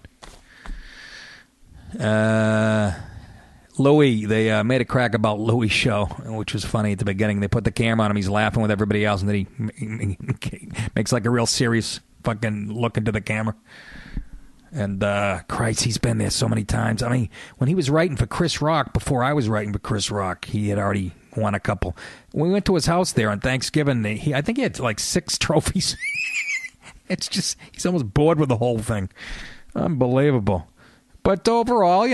Louis, they made a crack about Louis' show, which was funny at the beginning. They put the camera on him. He's laughing with everybody else, and then he makes like a real serious fucking look into the camera. And Christ, he's been there so many times. I mean, when he was writing for Chris Rock, before I was writing for Chris Rock, he had already won a couple. When we went to his house there on Thanksgiving, I think he had like 6 trophies. It's just, he's almost bored with the whole thing. Unbelievable. But overall,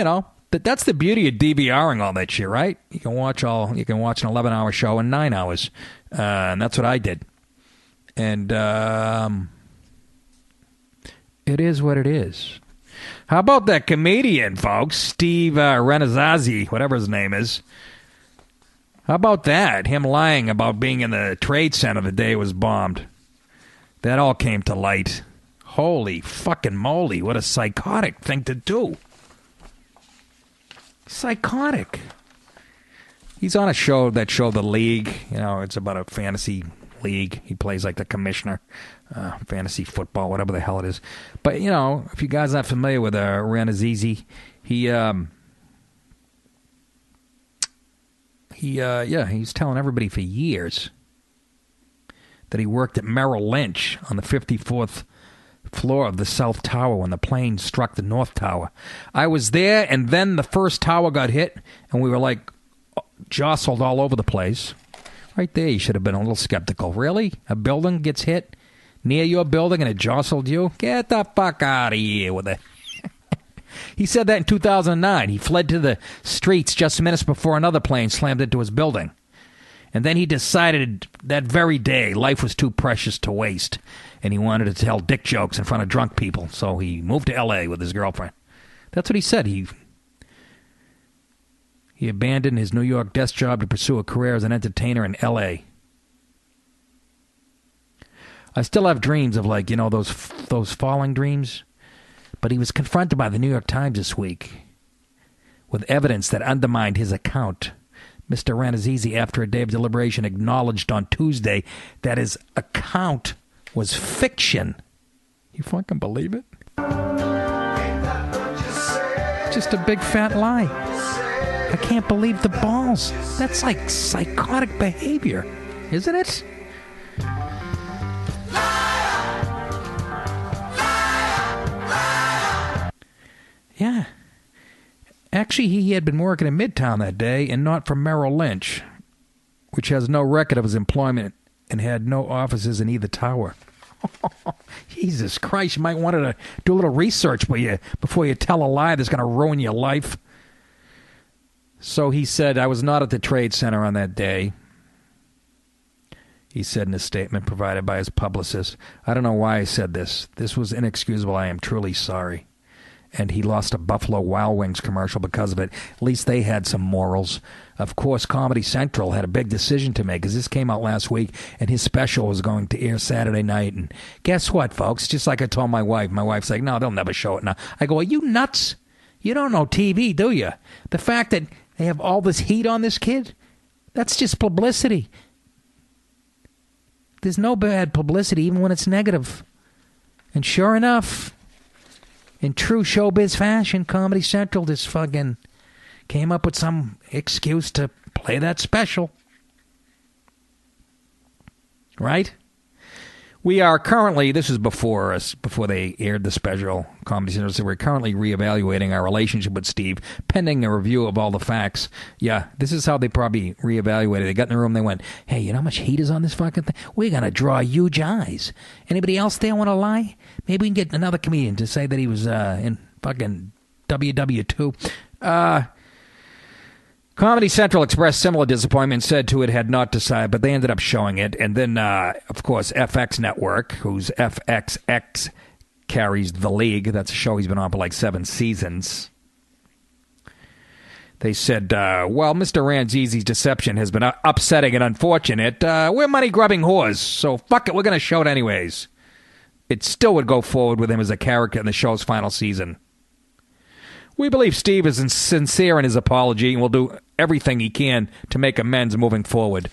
That's the beauty of DVRing all that shit, right? You can watch an 11-hour show in 9 hours, and that's what I did. And it is what it is. How about that comedian, folks, Steve Rannazzisi, whatever his name is? How about that? Him lying about being in the Trade Center the day it was bombed. That all came to light. Holy fucking moly! What a psychotic thing to do. Psychotic. He's on a show, The League. You know, it's about a fantasy league. He plays like the commissioner, fantasy football, whatever the hell it is. But, you know, if you guys are not familiar with Rannazzisi, he's telling everybody for years that he worked at Merrill Lynch on the 54th floor of the South Tower when the plane struck the North Tower. I was there, and then the first tower got hit, and we were like jostled all over the place. Right there, you should have been a little skeptical. Really? A building gets hit near your building and it jostled you? Get the fuck out of here with it. He said that in 2009. He fled to the streets just minutes before another plane slammed into his building. And then he decided that very day life was too precious to waste, and he wanted to tell dick jokes in front of drunk people, so he moved to L.A. with his girlfriend. That's what he said. He abandoned his New York desk job to pursue a career as an entertainer in L.A. I still have dreams of, like, you know, those falling dreams. But he was confronted by the New York Times this week with evidence that undermined his account. Mr. Rannazzisi, after a day of deliberation, acknowledged on Tuesday that his account was fiction. You fucking believe it? Just a big fat lie. I can't believe the balls. That's like psychotic behavior, isn't it? Yeah. Actually, he had been working in Midtown that day and not for Merrill Lynch, which has no record of his employment and had no offices in either tower. Jesus Christ, you might want to do a little research before you tell a lie that's going to ruin your life. So he said, I was not at the Trade Center on that day. He said in a statement provided by his publicist. I don't know why I said this. This was inexcusable. I am truly sorry. And he lost a Buffalo Wild Wings commercial because of it. At least they had some morals. Of course, Comedy Central had a big decision to make because this came out last week, and his special was going to air Saturday night. And guess what, folks? Just like I told my wife. My wife's like, no, they'll never show it now. I go, are you nuts? You don't know TV, do you? The fact that they have all this heat on this kid, that's just publicity. There's no bad publicity, even when it's negative. And sure enough, in true showbiz fashion, Comedy Central just fucking came up with some excuse to play that special. Right? We are currently, this is before they aired the special, Comedy Central, so we're currently reevaluating our relationship with Steve, pending a review of all the facts. Yeah, this is how they probably reevaluated. They got in the room, they went, hey, you know how much heat is on this fucking thing? We're going to draw huge eyes. Anybody else there want to lie? Maybe we can get another comedian to say that he was in fucking WW2. Comedy Central expressed similar disappointment, said to it had not decided, but they ended up showing it. And then, of course, FX Network, whose FXX carries The League. That's a show he's been on for like 7 seasons. They said, well, Mr. Rannazzisi's deception has been upsetting and unfortunate. We're money-grubbing whores, so fuck it, we're going to show it anyways. It still would go forward with him as a character in the show's final season. We believe Steve is sincere in his apology and will do everything he can to make amends moving forward.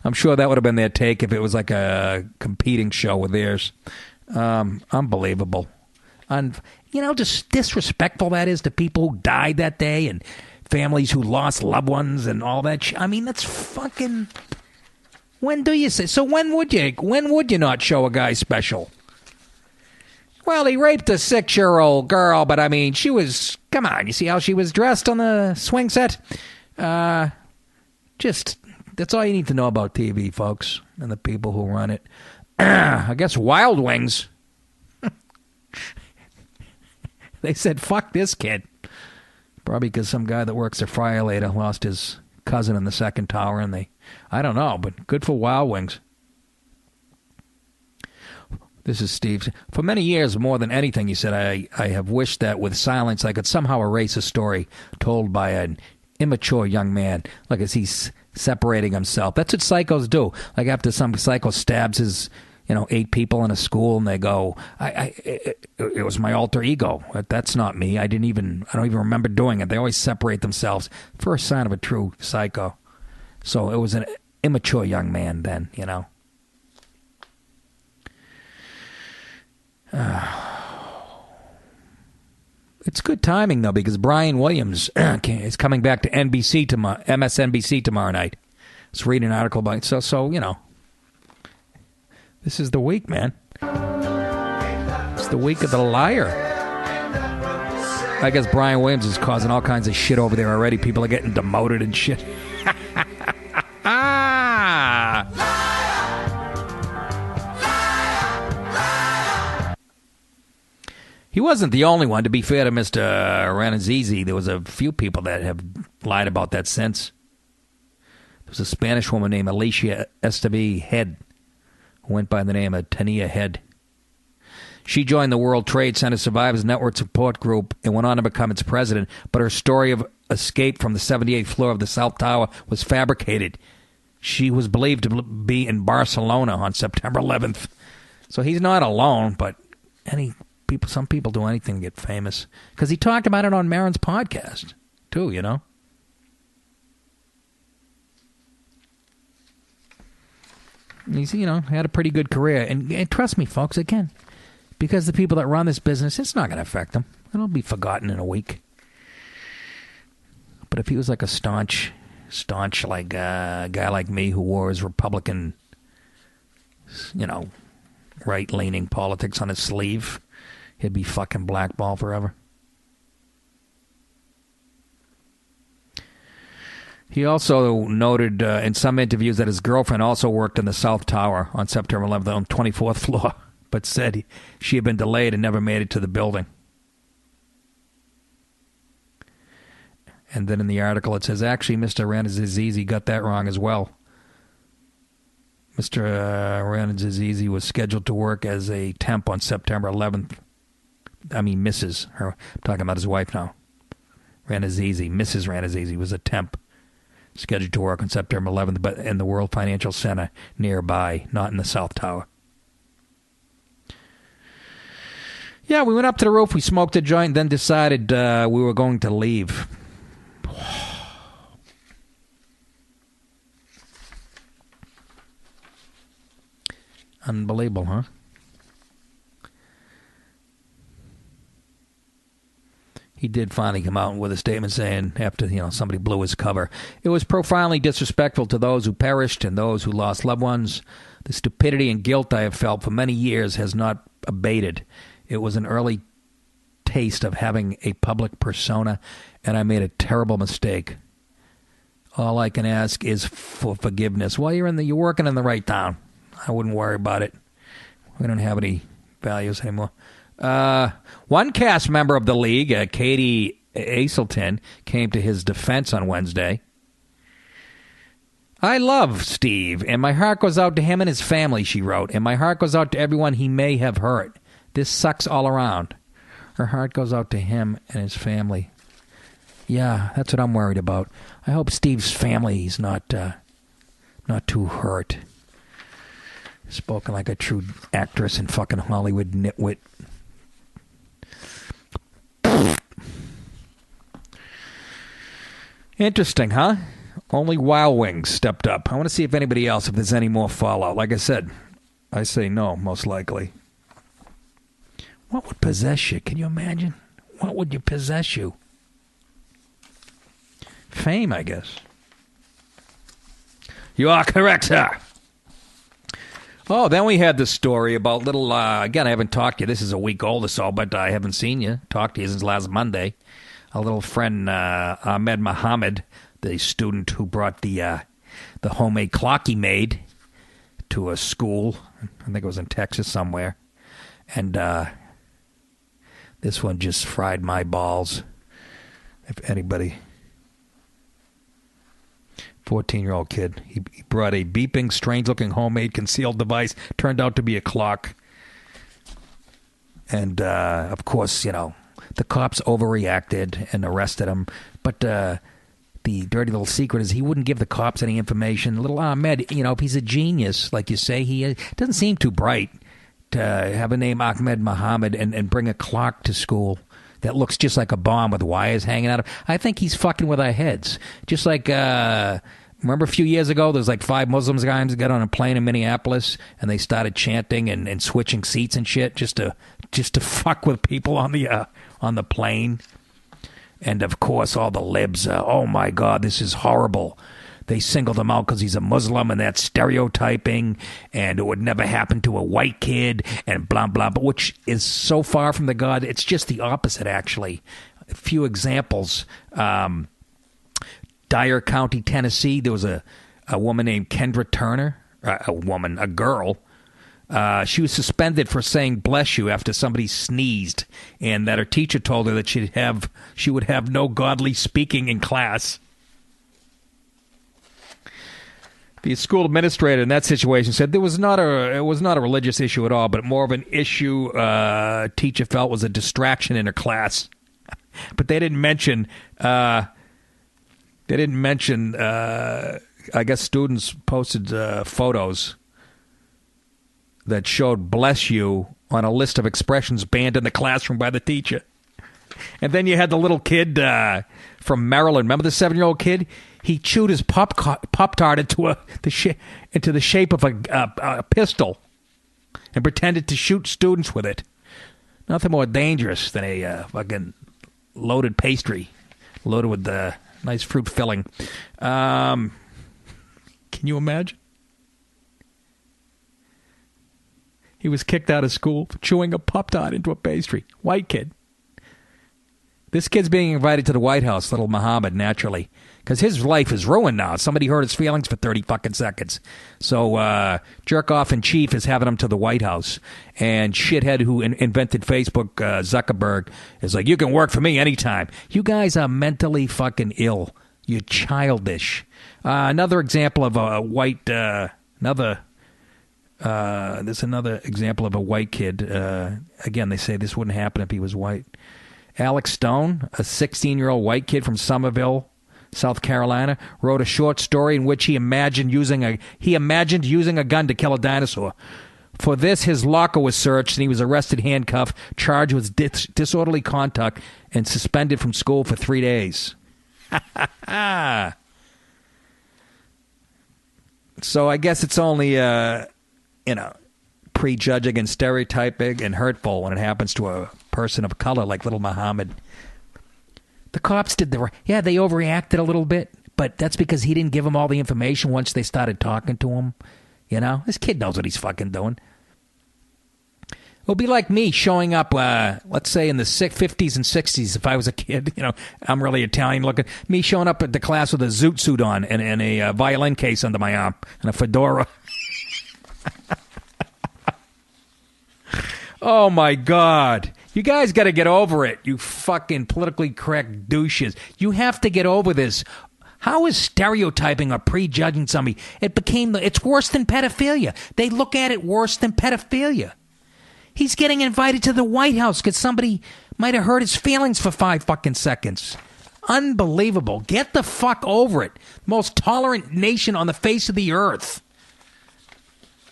I'm sure that would have been their take if it was like a competing show with theirs. Unbelievable. You know, just disrespectful that is to people who died that day and families who lost loved ones and all that I mean, that's fucking... When do you say... So when would you not show a guy special? Well, he raped a 6-year-old girl, but I mean, she was... Come on, you see how she was dressed on the swing set? Just... That's all you need to know about TV, folks, and the people who run it. I guess Wild Wings... They said, fuck this kid. Probably because some guy that works at Fryer later lost his cousin in the second tower, and I don't know, but good for Wild Wings. This is Steve. For many years, more than anything, he said, I have wished that with silence I could somehow erase a story told by an immature young man, like as he's separating himself. That's what psychos do. Like after some psycho stabs his, 8 people in a school, and they go, it was my alter ego. That's not me. I don't even remember doing it. They always separate themselves. First sign of a true psycho. So it was an immature young man then, It's good timing, though, because Brian Williams is coming back to MSNBC tomorrow night. Let's read an article about it. So, this is the week, man. It's the week of the liar. I guess Brian Williams is causing all kinds of shit over there already. People are getting demoted and shit. He wasn't the only one. To be fair to Mr. Rannazzisi, there was a few people that have lied about that since. There was a Spanish woman named Alicia Esteve Head, who went by the name of Tania Head. She joined the World Trade Center Survivors Network Support Group and went on to become its president, but her story of escape from the 78th floor of the South Tower was fabricated. She was believed to be in Barcelona on September 11th. So he's not alone, but some people do anything to get famous. Because he talked about it on Maron's podcast, too, He's, had a pretty good career. And trust me, folks, again, because the people that run this business, it's not going to affect them. It'll be forgotten in a week. But if he was like a staunch like guy like me who wore his Republican, right-leaning politics on his sleeve, he'd be fucking blackballed forever. He also noted in some interviews that his girlfriend also worked in the South Tower on September 11th on 24th floor, but said she had been delayed and never made it to the building. And then in the article it says, actually, Mr. Rannazzisi got that wrong as well. Mr. Rannazzisi was scheduled to work as a temp on September 11th. I mean, Mrs. I'm talking about his wife now. Rannazzisi, Mrs. Rannazzisi was a temp. Scheduled to work on September 11th, but in the World Financial Center nearby, not in the South Tower. Yeah, we went up to the roof, we smoked a joint, then decided we were going to leave. Unbelievable, huh? He did finally come out with a statement saying, after somebody blew his cover, it was profoundly disrespectful to those who perished and those who lost loved ones. The stupidity and guilt I have felt for many years has not abated. It was an early taste of having a public persona, and I made a terrible mistake. All I can ask is for forgiveness. Well, you're working in the right town. I wouldn't worry about it. We don't have any values anymore. One cast member of the league, Katie Aselton, came to his defense on Wednesday. I love Steve, and my heart goes out to him and his family, she wrote, and my heart goes out to everyone he may have hurt. This sucks all around. Her heart goes out to him and his family. Yeah, that's what I'm worried about. I hope Steve's family is not too hurt. Spoken like a true actress and fucking Hollywood nitwit. Interesting, huh? Only Wild Wings stepped up. I want to see if anybody else, if there's any more fallout. Like I said, I say no, most likely. What would possess you? Can you imagine? What would you possess you? Fame, I guess. You are correct, sir. Oh, then we had this story about little, again, I haven't talked to you. This is a week old or so, but I haven't seen you. Talked to you since last Monday. A little friend, Ahmed Muhammad, the student who brought the homemade clock he made to a school. I think it was in Texas somewhere. And This one just fried my balls. If anybody... 14-year-old kid. He brought a beeping, strange-looking homemade concealed device. Turned out to be a clock. And, of course, the cops overreacted and arrested him. But the dirty little secret is he wouldn't give the cops any information. Little Ahmed, if he's a genius, like you say, he doesn't seem too bright to have a name Ahmed Mohammed and bring a clock to school that looks just like a bomb with wires hanging out of it. I think he's fucking with our heads. Just like, remember a few years ago, there's like 5 Muslim guys that got on a plane in Minneapolis and they started chanting and switching seats and shit just to fuck with people on the plane. And of course, all the libs, oh my God, this is horrible. They singled him out because he's a Muslim and that's stereotyping and it would never happen to a white kid and blah, blah, blah, which is so far from the God. It's just the opposite, actually. A few examples. Dyer County, Tennessee, there was a woman named Kendra Turner, a girl. She was suspended for saying bless you after somebody sneezed and that her teacher told her that she would have no godly speaking in class. The school administrator in that situation said it was not a religious issue at all, but more of an issue teacher felt was a distraction in her class. But they didn't mention. I guess students posted photos that showed "bless you" on a list of expressions banned in the classroom by the teacher. And then you had the little kid from Maryland. Remember the 7-year-old kid? He chewed his Pop-Tart into the shape of a pistol and pretended to shoot students with it. Nothing more dangerous than a fucking loaded pastry, loaded with nice fruit filling. Can you imagine? He was kicked out of school for chewing a Pop-Tart into a pastry. White kid. This kid's being invited to the White House, little Muhammad, naturally. Because his life is ruined now. Somebody hurt his feelings for 30 fucking seconds. So jerk-off in chief is having him to the White House. And shithead who invented Facebook, Zuckerberg, is like, you can work for me anytime. You guys are mentally fucking ill. You're childish. Another example of a white... there's another example of a white kid. Again, they say this wouldn't happen if he was white. Alex Stone, a 16-year-old white kid from Somerville, South Carolina, wrote a short story in which he imagined using a gun to kill a dinosaur. For this, his locker was searched and he was arrested, handcuffed, charged with disorderly conduct, and suspended from school for 3 days. So I guess it's only, prejudging and stereotyping and hurtful when it happens to a person of color like little Muhammad. The cops they overreacted a little bit, but that's because he didn't give them all the information once they started talking to him. This kid knows what he's fucking doing. It'll be like me showing up, let's say in the 50s and 60s, if I was a kid, I'm really Italian looking, me showing up at the class with a zoot suit on and a violin case under my arm and a fedora. Oh, my God. You guys got to get over it, you fucking politically correct douches. You have to get over this. How is stereotyping or prejudging somebody? It's worse than pedophilia. They look at it worse than pedophilia. He's getting invited to the White House because somebody might have hurt his feelings for 5 fucking seconds. Unbelievable. Get the fuck over it. Most tolerant nation on the face of the earth.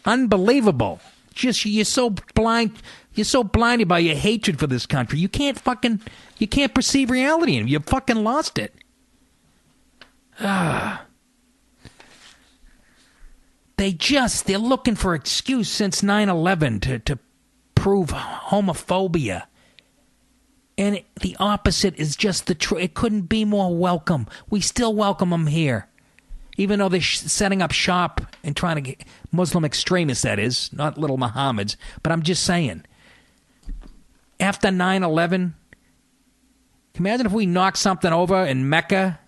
Unbelievable. You're so blind. You're so blinded by your hatred for this country. You can't perceive reality and you fucking lost it. They're looking for excuse since 9/11 to prove homophobia. And the opposite is just the truth. It couldn't be more welcome. We still welcome them here. Even though they're setting up shop and trying to get Muslim extremists, that is, not little Mohammeds. But I'm just saying, after 9/11, imagine if we knocked something over in Mecca,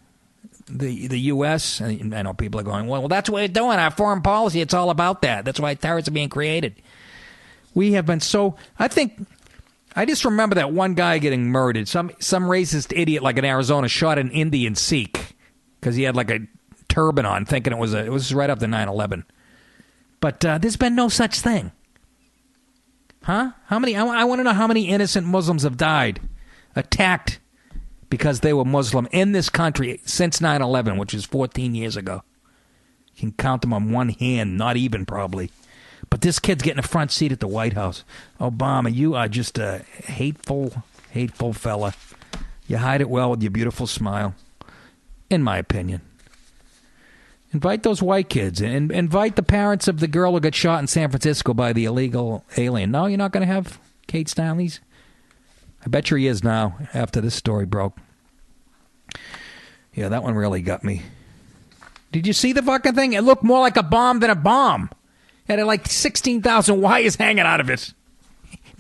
the U.S. And I know people are going, well, that's what we're doing. Our foreign policy, it's all about that. That's why terrorists are being created. We have been so... I think I just remember that one guy getting murdered. Some racist idiot like in Arizona shot an Indian Sikh because he had like a turban on, thinking it was right up to 9/11. But there's been no such thing. Huh? How many? I want to know how many innocent Muslims have died, attacked because they were Muslim in this country since 9/11, which is 14 years ago. You can count them on one hand, not even probably. But this kid's getting a front seat at the White House. Obama, you are just a hateful, hateful fella. You hide it well with your beautiful smile, in my opinion. Invite those white kids. And invite the parents of the girl who got shot in San Francisco by the illegal alien. No, you're not going to have Kate Stanley's? I bet you he is now, after this story broke. Yeah, that one really got me. Did you see the fucking thing? It looked more like a bomb than a bomb. It had like 16,000 wires hanging out of it.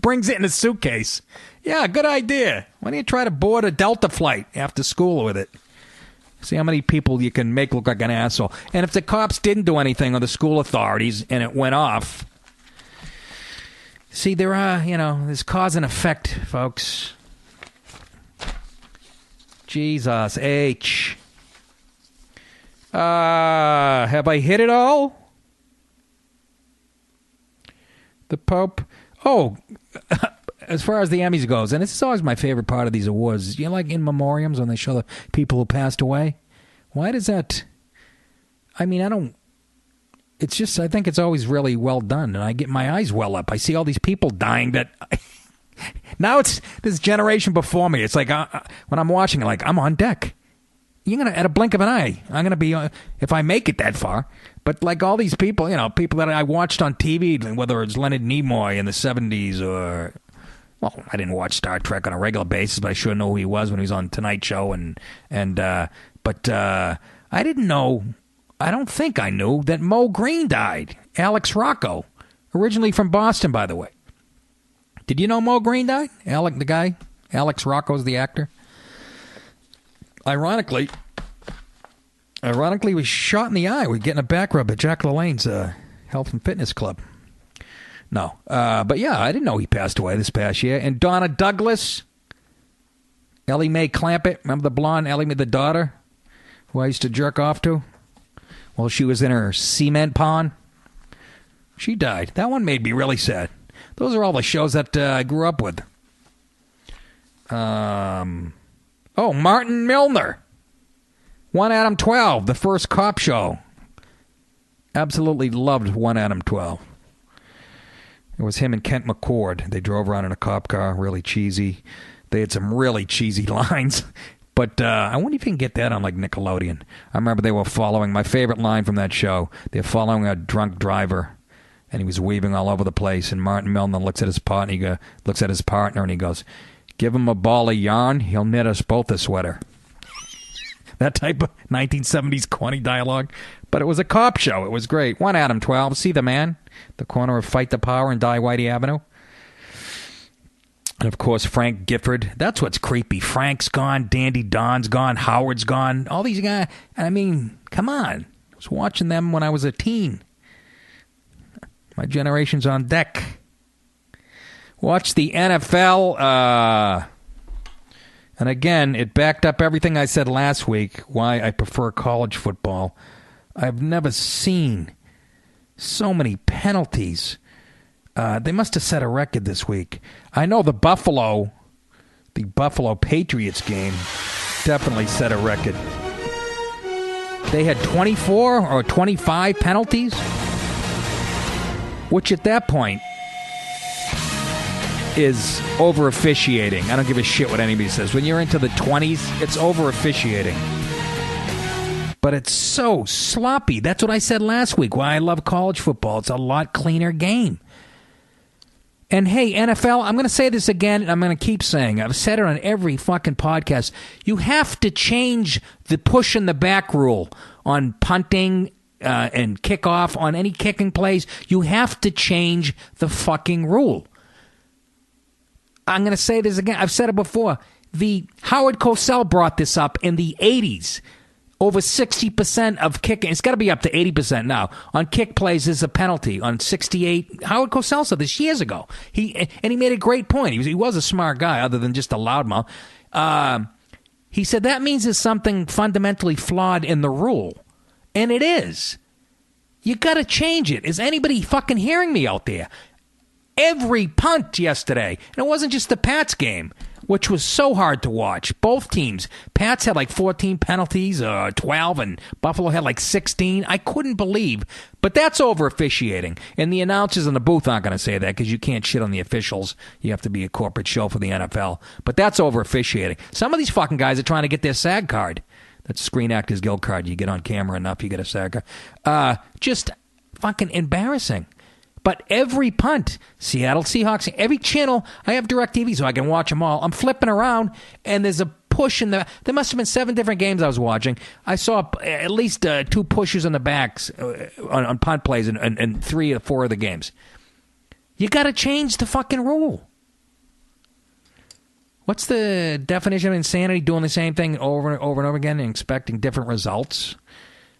Brings it in a suitcase. Yeah, good idea. Why don't you try to board a Delta flight after school with it? See how many people you can make look like an asshole. And if the cops didn't do anything, or the school authorities, and it went off... See, there are, there's cause and effect, folks. Jesus H. Have I hit it all? The Pope. Oh, as far as the Emmys goes, and this is always my favorite part of these awards. Like in memoriams when they show the people who passed away? Why does that... I don't... It's just, I think it's always really well done, and I get my eyes well up. I see all these people dying that... Now it's this generation before me. It's like, when I'm watching it, like, I'm on deck. You're going to, at a blink of an eye, I'm going to be, if I make it that far. But like all these people, people that I watched on TV, whether it's Leonard Nimoy in the 70s or... Well, I didn't watch Star Trek on a regular basis, but I sure know who he was when he was on Tonight Show. But I didn't know... I don't think I knew that Mo Green died. Alex Rocco. Originally from Boston, by the way. Did you know Mo Green died? The guy? Alex Rocco's the actor? Ironically, he was shot in the eye. We're getting a back rub at Jack LaLanne's Health and Fitness Club. No. But yeah, I didn't know he passed away this past year. And Donna Douglas. Ellie Mae Clampett. Remember the blonde Ellie Mae, the daughter? Who I used to jerk off to? Well, she was in her cement pond. She died. That one made me really sad. Those are all the shows that I grew up with. Martin Milner. 1 Adam 12, the first cop show. Absolutely loved 1 Adam 12. It was him and Kent McCord. They drove around in a cop car, really cheesy. They had some really cheesy lines. But I wonder if you can get that on, like, Nickelodeon. I remember they were following, my favorite line from that show, they're following a drunk driver, and he was weaving all over the place, and Martin Milner looks at his partner, and he goes, give him a ball of yarn, he'll knit us both a sweater. That type of 1970s corny dialogue. But it was a cop show. It was great. 1 Adam 12, see the man? The corner of Fight the Power and Die Whitey Avenue. And, of course, Frank Gifford. That's what's creepy. Frank's gone. Dandy Don's gone. Howard's gone. All these guys. Come on. I was watching them when I was a teen. My generation's on deck. Watch the NFL. And, again, it backed up everything I said last week, why I prefer college football. I've never seen so many penalties. They must have set a record this week. I know the Buffalo Patriots game definitely set a record. They had 24 or 25 penalties, which at that point is over officiating. I don't give a shit what anybody says. When you're into the 20s, it's over officiating. But it's so sloppy. That's what I said last week, why I love college football. It's a lot cleaner game. And hey, NFL, I'm going to say this again, and I'm going to keep saying it. I've said it on every fucking podcast. You have to change the push in the back rule on punting and kickoff, on any kicking plays. You have to change the fucking rule. I'm going to say this again. I've said it before. The Howard Cosell brought this up in the 80s. Over 60% of kicking, it's got to be up to 80% now. On kick plays is a penalty. On 68, Howard Cosell said this years ago. He made a great point. He was a smart guy, other than just a loudmouth. He said that means there's something fundamentally flawed in the rule. And it is. You got to change it. Is anybody fucking hearing me out there? Every punt yesterday, and it wasn't just the Pats game, which was so hard to watch. Both teams. Pats had like 14 penalties, 12, and Buffalo had like 16. I couldn't believe. But that's over officiating. And the announcers in the booth aren't going to say that because you can't shit on the officials. You have to be a corporate show for the NFL. But that's over officiating. Some of these fucking guys are trying to get their SAG card. That's Screen Actors Guild card. You get on camera enough, you get a SAG card. Just fucking embarrassing. But every punt, Seattle Seahawks, every channel, I have DirecTV so I can watch them all. I'm flipping around, and there's a push in the... There must have been 7 different games I was watching. I saw at least 2 pushes on the backs on punt plays in 3 or 4 of the games. You got to change the fucking rule. What's the definition of insanity? Doing the same thing over and over again and expecting different results?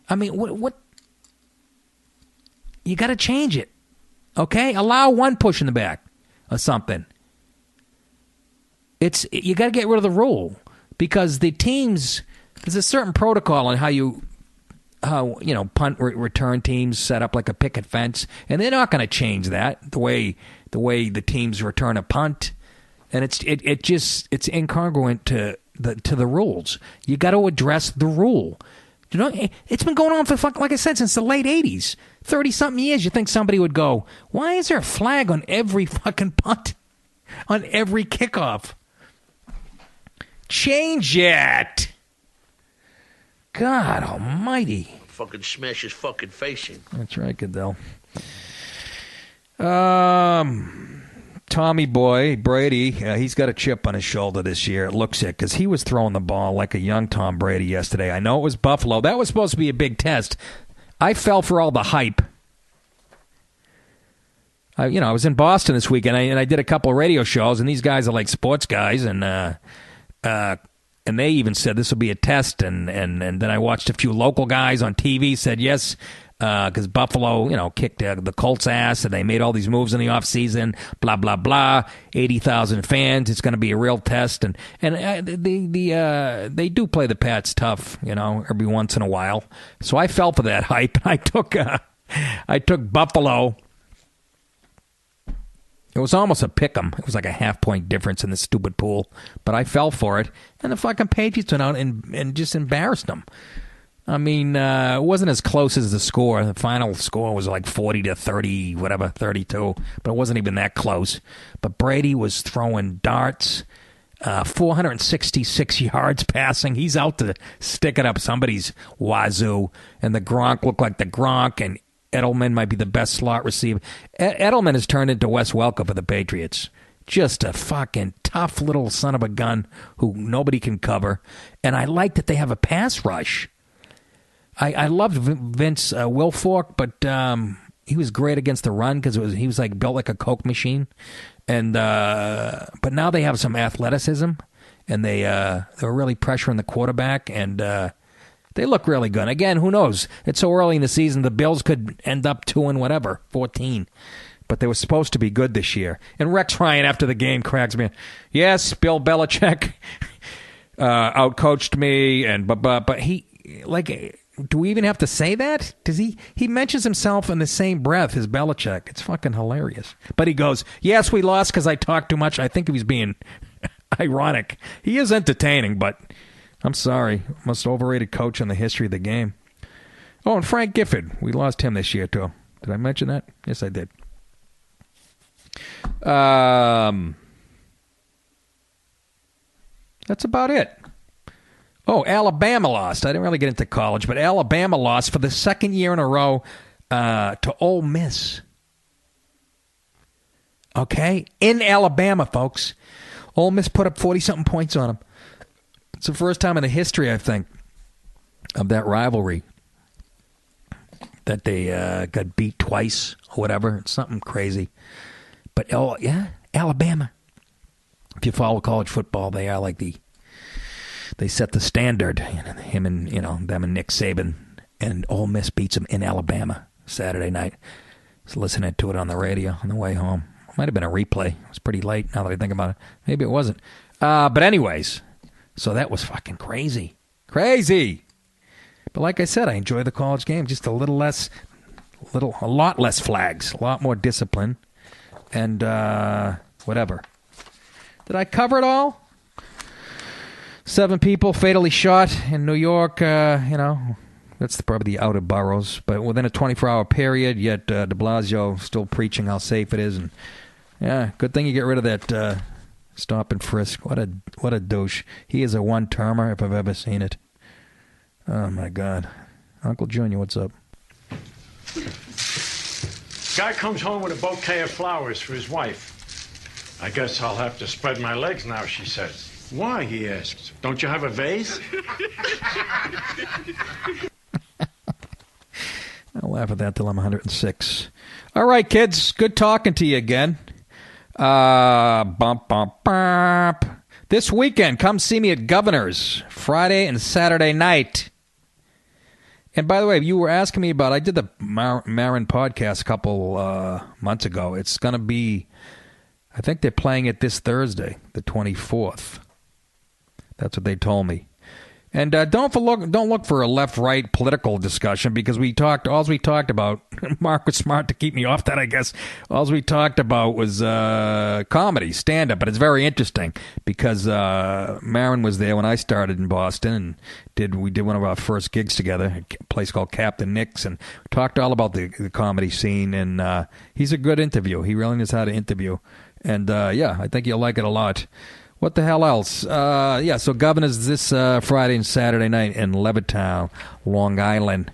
I mean, what? You got to change it. Okay? Allow 1 push in the back or something. You got to get rid of the rule because the teams, there's a certain protocol on how punt return teams set up like a picket fence, and they're not going to change that the way the teams return a punt, and it's incongruent to the rules. You got to address the rule. You know, it's been going on for, like I said, since the late 80s. 30-something years, you think somebody would go, why is there a flag on every fucking punt? On every kickoff? Change it! God almighty. Fucking smash his fucking face in. That's right, Goodell. Tommy boy, Brady, he's got a chip on his shoulder this year. It looks it, because he was throwing the ball like a young Tom Brady yesterday. I know it was Buffalo. That was supposed to be a big test. I fell for all the hype. I was in Boston this weekend, and I did a couple of radio shows, and these guys are like sports guys, and they even said this will be a test, and then I watched a few local guys on TV said yes, because Buffalo, kicked the Colts' ass, and they made all these moves in the offseason, blah, blah, blah, 80,000 fans, it's going to be a real test, and they do play the Pats tough, every once in a while. So I fell for that hype, and I took Buffalo. It was almost a pick 'em. It was like a half-point difference in the stupid pool, but I fell for it, and the fucking Patriots went out and just embarrassed them. I mean, it wasn't as close as the score. The final score was like 40-30, whatever, 32. But it wasn't even that close. But Brady was throwing darts, 466 yards passing. He's out to stick it up somebody's wazoo. And the Gronk looked like the Gronk, and Edelman might be the best slot receiver. Edelman has turned into Wes Welker for the Patriots. Just a fucking tough little son of a gun who nobody can cover. And I like that they have a pass rush. I loved Vince Wilfork, but he was great against the run because he was like built like a Coke machine. And but now they have some athleticism, and they're really pressuring the quarterback, and they look really good. Again, who knows? It's so early in the season. The Bills could end up 2-14. But they were supposed to be good this year. And Rex Ryan, after the game, cracks me. Yes, Bill Belichick outcoached me, and but he like. Do we even have to say that? Does he mentions himself in the same breath as Belichick. It's fucking hilarious. But he goes, yes, we lost because I talked too much. I think he was being ironic. He is entertaining, but I'm sorry. Most overrated coach in the history of the game. Oh, and Frank Gifford. We lost him this year, too. Did I mention that? Yes, I did. That's about it. Oh, Alabama lost. I didn't really get into college, but Alabama lost for the second year in a row to Ole Miss. Okay? In Alabama, folks. Ole Miss put up 40-something points on them. It's the first time in the history, I think, of that rivalry that they got beat twice or whatever. It's something crazy. But, Alabama. If you follow college football, they are like the they set the standard. Him and them and Nick Saban, and Ole Miss beats them in Alabama Saturday night. I was listening to it on the radio on the way home. Might have been a replay. It was pretty late now that I think about it. Maybe it wasn't. But anyways, so that was fucking crazy. Crazy. But like I said, I enjoy the college game. Just a lot less flags, a lot more discipline, and whatever. Did I cover it all? 7 people fatally shot in New York, That's probably the outer boroughs. But within a 24-hour period, yet de Blasio still preaching how safe it is. And yeah, good thing you get rid of that stop and frisk. What a douche. He is a one-termer if I've ever seen it. Oh, my God. Uncle Junior, what's up? Guy comes home with a bouquet of flowers for his wife. I guess I'll have to spread my legs now, she says. Why, he asks. Don't you have a vase? I'll laugh at that till I'm 106. All right, kids. Good talking to you again. Bump, bump, bump. This weekend, come see me at Governor's, Friday and Saturday night. And by the way, you were asking me about, I did the Marin podcast a couple months ago. It's going to be, I think they're playing it this Thursday, the 24th. That's what they told me. And don't look for a left-right political discussion, because all we talked about, Mark was smart to keep me off that, I guess. All we talked about was comedy, stand-up, but it's very interesting because Marin was there when I started in Boston, and we did one of our first gigs together, a place called Captain Nick's, and talked all about the comedy scene, and he's a good interview. He really knows how to interview, and I think you'll like it a lot. What the hell else? So Governor's this Friday and Saturday night in Levittown, Long Island.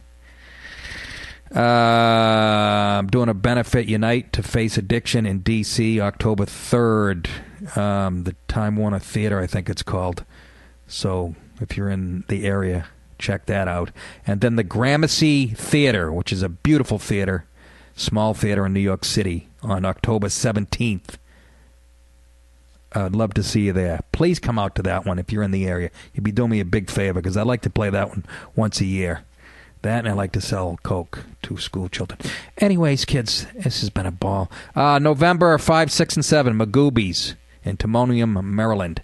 I'm doing a benefit Unite to Face Addiction in D.C. October 3rd. The Time Warner Theater, I think it's called. So if you're in the area, check that out. And then the Gramercy Theater, which is a beautiful theater, small theater in New York City, on October 17th. I'd love to see you there. Please come out to that one if you're in the area. You'd be doing me a big favor, because I like to play that one once a year. That, and I like to sell Coke to school children. Anyways, kids, this has been a ball. November 5, 6, and 7, Magoobies in Timonium, Maryland.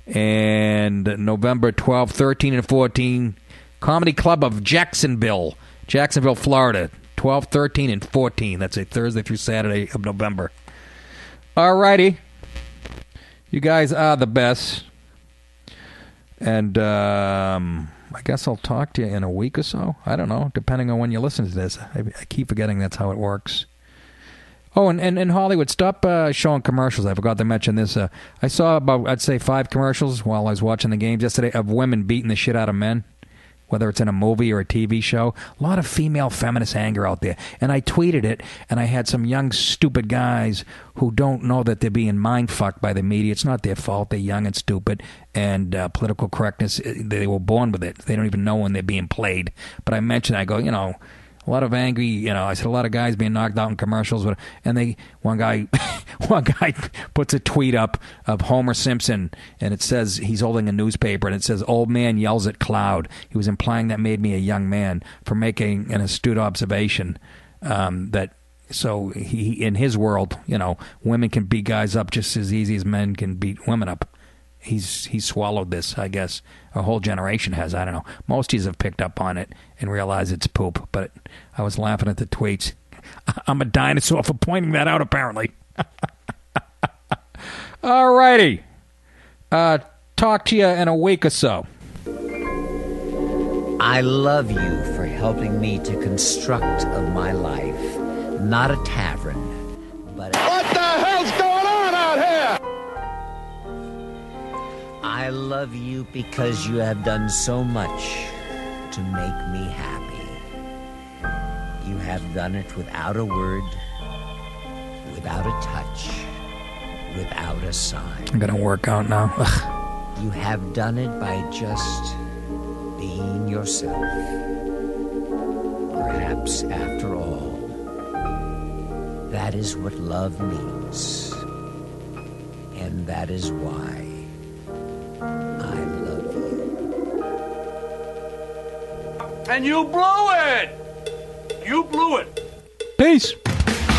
And November 12, 13, and 14, Comedy Club of Jacksonville, Florida. 12, 13, and 14. That's a Thursday through Saturday of November. All righty. You guys are the best. And I guess I'll talk to you in a week or so. I don't know, depending on when you listen to this. I keep forgetting that's how it works. Oh, and Hollywood, stop showing commercials. I forgot to mention this. I saw about, I'd say, 5 commercials while I was watching the games yesterday of women beating the shit out of men, whether it's in a movie or a TV show. A lot of female feminist anger out there. And I tweeted it, and I had some young, stupid guys who don't know that they're being mind-fucked by the media. It's not their fault. They're young and stupid. And political correctness, they were born with it. They don't even know when they're being played. But I mentioned, I go, a lot of angry, I said a lot of guys being knocked out in commercials, and one guy puts a tweet up of Homer Simpson, and it says he's holding a newspaper, and it says old man yells at cloud. He was implying that made me a young man for making an astute observation so he, in his world, women can beat guys up just as easy as men can beat women up. He's swallowed this, I guess. A whole generation has. I don't know. Most of you have picked up on it and realized it's poop. But I was laughing at the tweets. I'm a dinosaur for pointing that out, apparently. All righty. Talk to you in a week or so. I love you for helping me to construct of my life. Not a tavern, but What the hell's going on out here? I love you because you have done so much to make me happy. You have done it without a word, without a touch, without a sign. I'm going to work out now. You have done it by just being yourself. Perhaps, after all, that is what love means. And that is why I love you. And you blew it! You blew it. Peace.